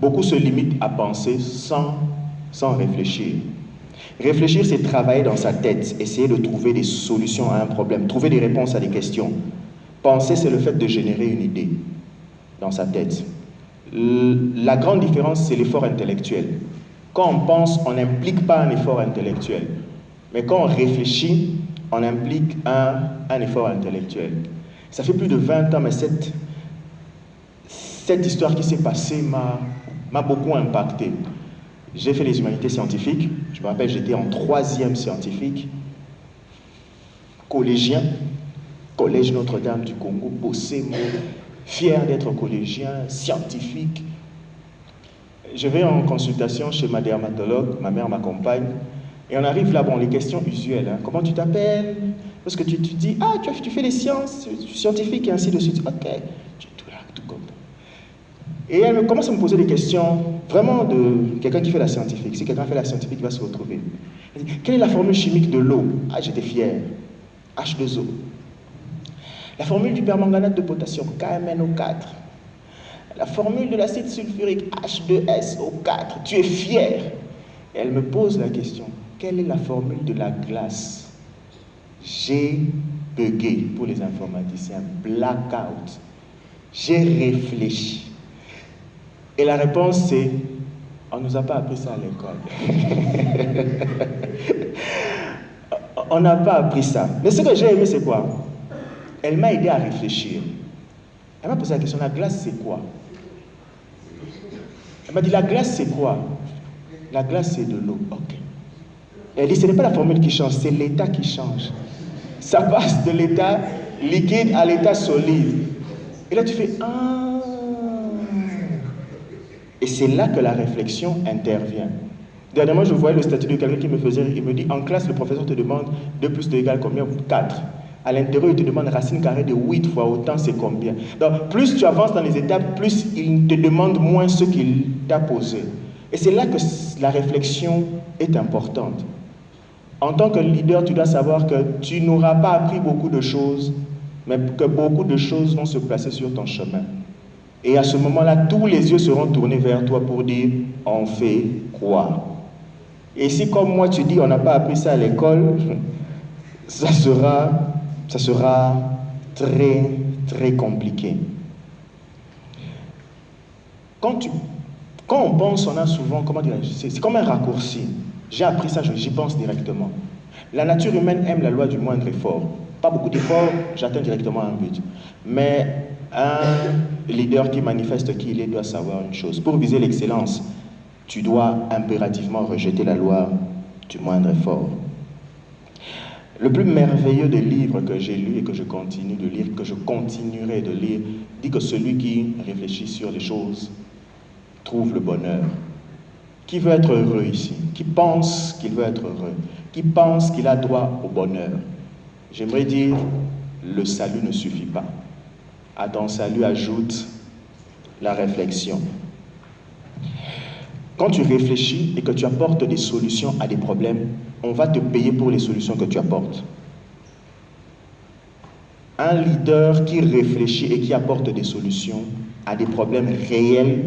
Beaucoup se limitent à penser sans réfléchir. Réfléchir, c'est travailler dans sa tête, essayer de trouver des solutions à un problème, trouver des réponses à des questions. Penser, c'est le fait de générer une idée dans sa tête. La grande différence, c'est l'effort intellectuel. Quand on pense, on n'implique pas un effort intellectuel. Mais quand on réfléchit, on implique un effort intellectuel. Ça fait plus de 20 ans, mais cette histoire qui s'est passée m'a beaucoup impacté. J'ai fait les humanités scientifiques. Je me rappelle, j'étais en 3e scientifique, collégien, Collège Notre-Dame du Congo, bossé, fier d'être collégien, scientifique. Je vais en consultation chez ma dermatologue, ma mère m'accompagne, et on arrive là, bon, les questions usuelles. Hein. Comment tu t'appelles? Parce que tu dis, ah, tu fais les sciences, scientifiques et ainsi de suite. Ok, tout comme ça. Et elle commence à me poser des questions vraiment de quelqu'un qui fait la scientifique. Si quelqu'un fait la scientifique, il va se retrouver. Elle dit, quelle est la formule chimique de l'eau? Ah, j'étais fier. H2O. La formule du permanganate de potassium, KMNO4. La formule de l'acide sulfurique, H2SO4. Tu es fier. Et elle me pose la question, quelle est la formule de la glace? J'ai bugué pour les informaticiens, blackout. J'ai réfléchi. Et la réponse, c'est, on ne nous a pas appris ça à l'école. On n'a pas appris ça. Mais ce que j'ai aimé, c'est quoi? Elle m'a aidé à réfléchir. Elle m'a posé la question, la glace, c'est quoi? Elle m'a dit, la glace, c'est quoi? La glace, c'est de l'eau. Ok. Elle dit, ce n'est pas la formule qui change, c'est l'état qui change. Ça passe de l'état liquide à l'état solide. Et là, tu fais, ah. Et c'est là que la réflexion intervient. Dernièrement, je voyais le statut de quelqu'un qui me faisait, il me dit, en classe, le professeur te demande 2 plus 2 égale combien? 4. À l'intérieur, il te demande racine carrée de 8 fois autant, c'est combien? Donc, plus tu avances dans les étapes, plus il te demande moins ce qu'il t'a posé. Et c'est là que la réflexion est importante. En tant que leader, tu dois savoir que tu n'auras pas appris beaucoup de choses, mais que beaucoup de choses vont se placer sur ton chemin. Et à ce moment-là, tous les yeux seront tournés vers toi pour dire, on fait quoi? Et si comme moi tu dis, on n'a pas appris ça à l'école, ça sera très, très compliqué. Quand on pense, on a souvent, comment dire, c'est comme un raccourci. J'ai appris ça, j'y pense directement. La nature humaine aime la loi du moindre effort. Pas beaucoup d'efforts, j'atteins directement un but. Mais un leader qui manifeste qui il est doit savoir une chose. Pour viser l'excellence, tu dois impérativement rejeter la loi du moindre effort. Le plus merveilleux des livres que j'ai lus et que je continue de lire, que je continuerai de lire, dit que celui qui réfléchit sur les choses trouve le bonheur. Qui veut être heureux ici? Qui pense qu'il veut être heureux? Qui pense qu'il a droit au bonheur? J'aimerais dire, le salut ne suffit pas. À ton salut, ajoute la réflexion. Quand tu réfléchis et que tu apportes des solutions à des problèmes, on va te payer pour les solutions que tu apportes. Un leader qui réfléchit et qui apporte des solutions à des problèmes réels,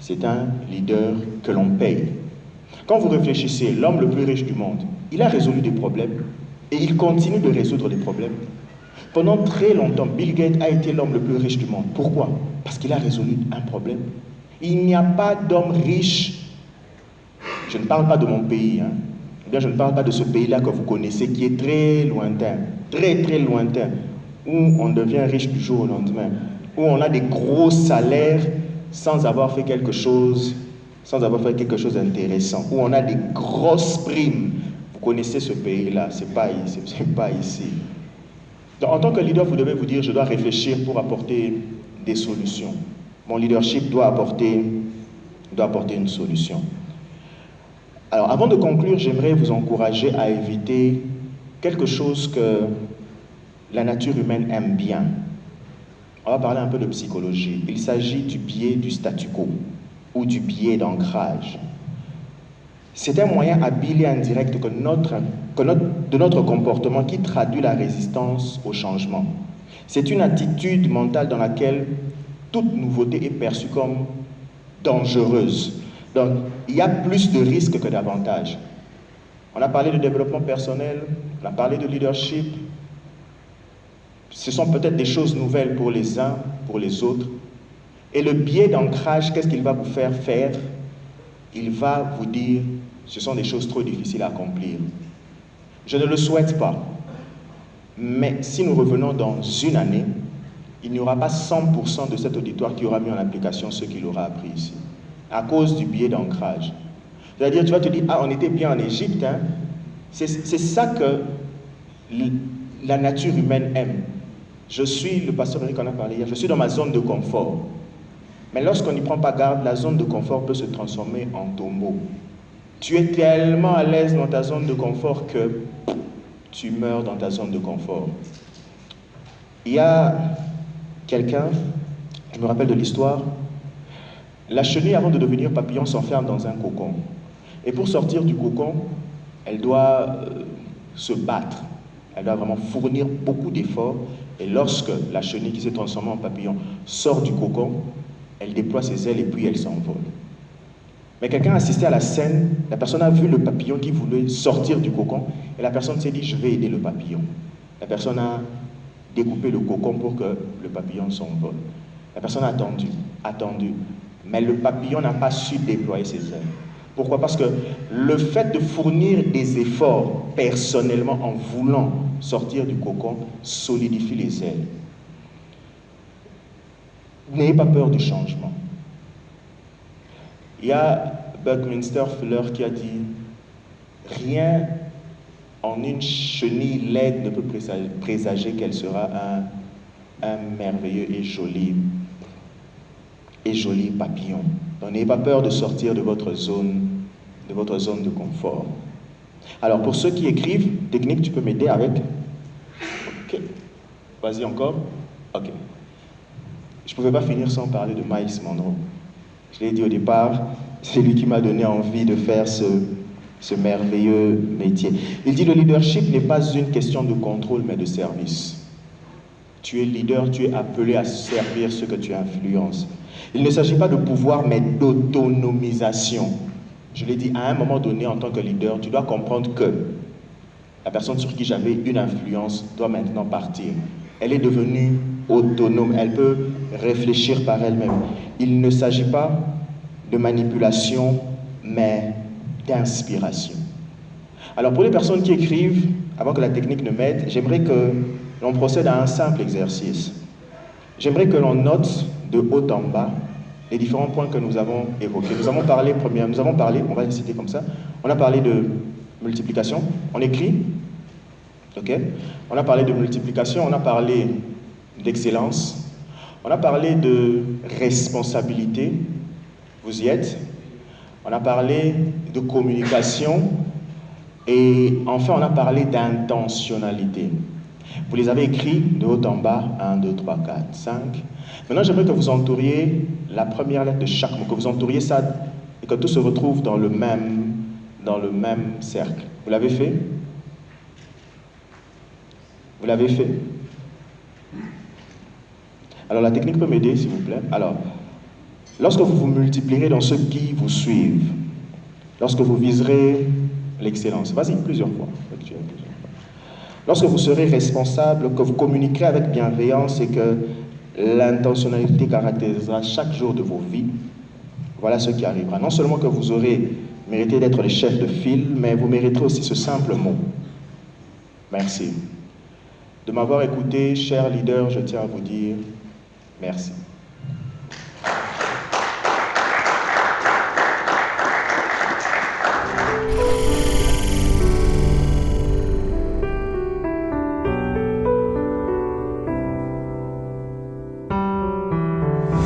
c'est un leader que l'on paye. Quand vous réfléchissez, l'homme le plus riche du monde, il a résolu des problèmes et il continue de résoudre des problèmes. Pendant très longtemps, Bill Gates a été l'homme le plus riche du monde. Pourquoi? Parce qu'il a résolu un problème. Il n'y a pas d'homme riche, je ne parle pas de mon pays, je ne parle pas de ce pays-là que vous connaissez, qui est très lointain, très très lointain, où on devient riche du jour au lendemain, où on a des gros salaires sans avoir fait quelque chose d'intéressant, où on a des grosses primes. Vous connaissez ce pays-là, c'est pas ici. Donc, en tant que leader, vous devez vous dire, je dois réfléchir pour apporter des solutions. Mon leadership doit apporter une solution. Alors, avant de conclure, j'aimerais vous encourager à éviter quelque chose que la nature humaine aime bien. On va parler un peu de psychologie. Il s'agit du biais du statu quo ou du biais d'ancrage. C'est un moyen habile et indirect de notre comportement qui traduit la résistance au changement. C'est une attitude mentale dans laquelle toute nouveauté est perçue comme dangereuse. Donc, il y a plus de risques que d'avantages. On a parlé de développement personnel, on a parlé de leadership. Ce sont peut-être des choses nouvelles pour les uns, pour les autres. Et le biais d'ancrage, qu'est-ce qu'il va vous faire faire? Il va vous dire, ce sont des choses trop difficiles à accomplir. Je ne le souhaite pas. Mais si nous revenons dans une année, il n'y aura pas 100% de cet auditoire qui aura mis en application ce qu'il aura appris ici, à cause du biais d'ancrage. C'est-à-dire, tu vas te dire, ah, on était bien en Égypte, hein? C'est ça que la nature humaine aime. Je suis, le pasteur Eric en a parlé hier, je suis dans ma zone de confort. Mais lorsqu'on n'y prend pas garde, la zone de confort peut se transformer en tombeau. Tu es tellement à l'aise dans ta zone de confort que tu meurs dans ta zone de confort. Il y a quelqu'un, je me rappelle de l'histoire, la chenille, avant de devenir papillon, s'enferme dans un cocon. Et pour sortir du cocon, elle doit se battre. Elle doit vraiment fournir beaucoup d'efforts. Et lorsque la chenille qui s'est transformée en papillon sort du cocon, elle déploie ses ailes et puis elle s'envole. Mais quelqu'un a assisté à la scène, la personne a vu le papillon qui voulait sortir du cocon, et la personne s'est dit, je vais aider le papillon. La personne a découpé le cocon pour que le papillon s'envole. La personne a attendu, mais le papillon n'a pas su déployer ses ailes. Pourquoi? Parce que le fait de fournir des efforts personnellement en voulant sortir du cocon solidifie les ailes. N'ayez pas peur du changement. Il y a Buckminster Fuller qui a dit « Rien en une chenille laide ne peut présager qu'elle sera un merveilleux et joli papillon. » Donc n'ayez pas peur de sortir de votre zone de confort. Alors pour ceux qui écrivent, technique, tu peux m'aider avec? Ok. Vas-y encore. Ok. Je ne pouvais pas finir sans parler de Miles Monroe. Je l'ai dit au départ, c'est lui qui m'a donné envie de faire ce merveilleux métier. Il dit le leadership n'est pas une question de contrôle, mais de service. Tu es leader, tu es appelé à servir ceux que tu influences. Il ne s'agit pas de pouvoir, mais d'autonomisation. Je l'ai dit, à un moment donné, en tant que leader, tu dois comprendre que la personne sur qui j'avais une influence doit maintenant partir. Elle est devenue autonome, elle peut réfléchir par elle-même. Il ne s'agit pas de manipulation, mais d'inspiration. Alors pour les personnes qui écrivent, avant que la technique ne m'aide, j'aimerais que l'on procède à un simple exercice. J'aimerais que l'on note de haut en bas les différents points que nous avons évoqués. Nous avons parlé, on va les citer comme ça, on a parlé de multiplication, on écrit, ok? On a parlé de multiplication, on a parlé d'excellence, on a parlé de responsabilité, vous y êtes, on a parlé de communication, et enfin on a parlé d'intentionnalité. Vous les avez écrits de haut en bas, 1, 2, 3, 4, 5. Maintenant, j'aimerais que vous entouriez la première lettre de chaque mot, que vous entouriez ça et que tout se retrouve dans le même cercle. Vous l'avez fait? Vous l'avez fait? Alors, la technique peut m'aider, s'il vous plaît. Alors, lorsque vous vous multiplierez dans ceux qui vous suivent, lorsque vous viserez l'excellence, vas-y, plusieurs fois. Lorsque vous serez responsable, que vous communiquerez avec bienveillance et que l'intentionnalité caractérisera chaque jour de vos vies, voilà ce qui arrivera. Non seulement que vous aurez mérité d'être les chefs de file, mais vous mériterez aussi ce simple mot. Merci. De m'avoir écouté, cher leader, je tiens à vous dire merci.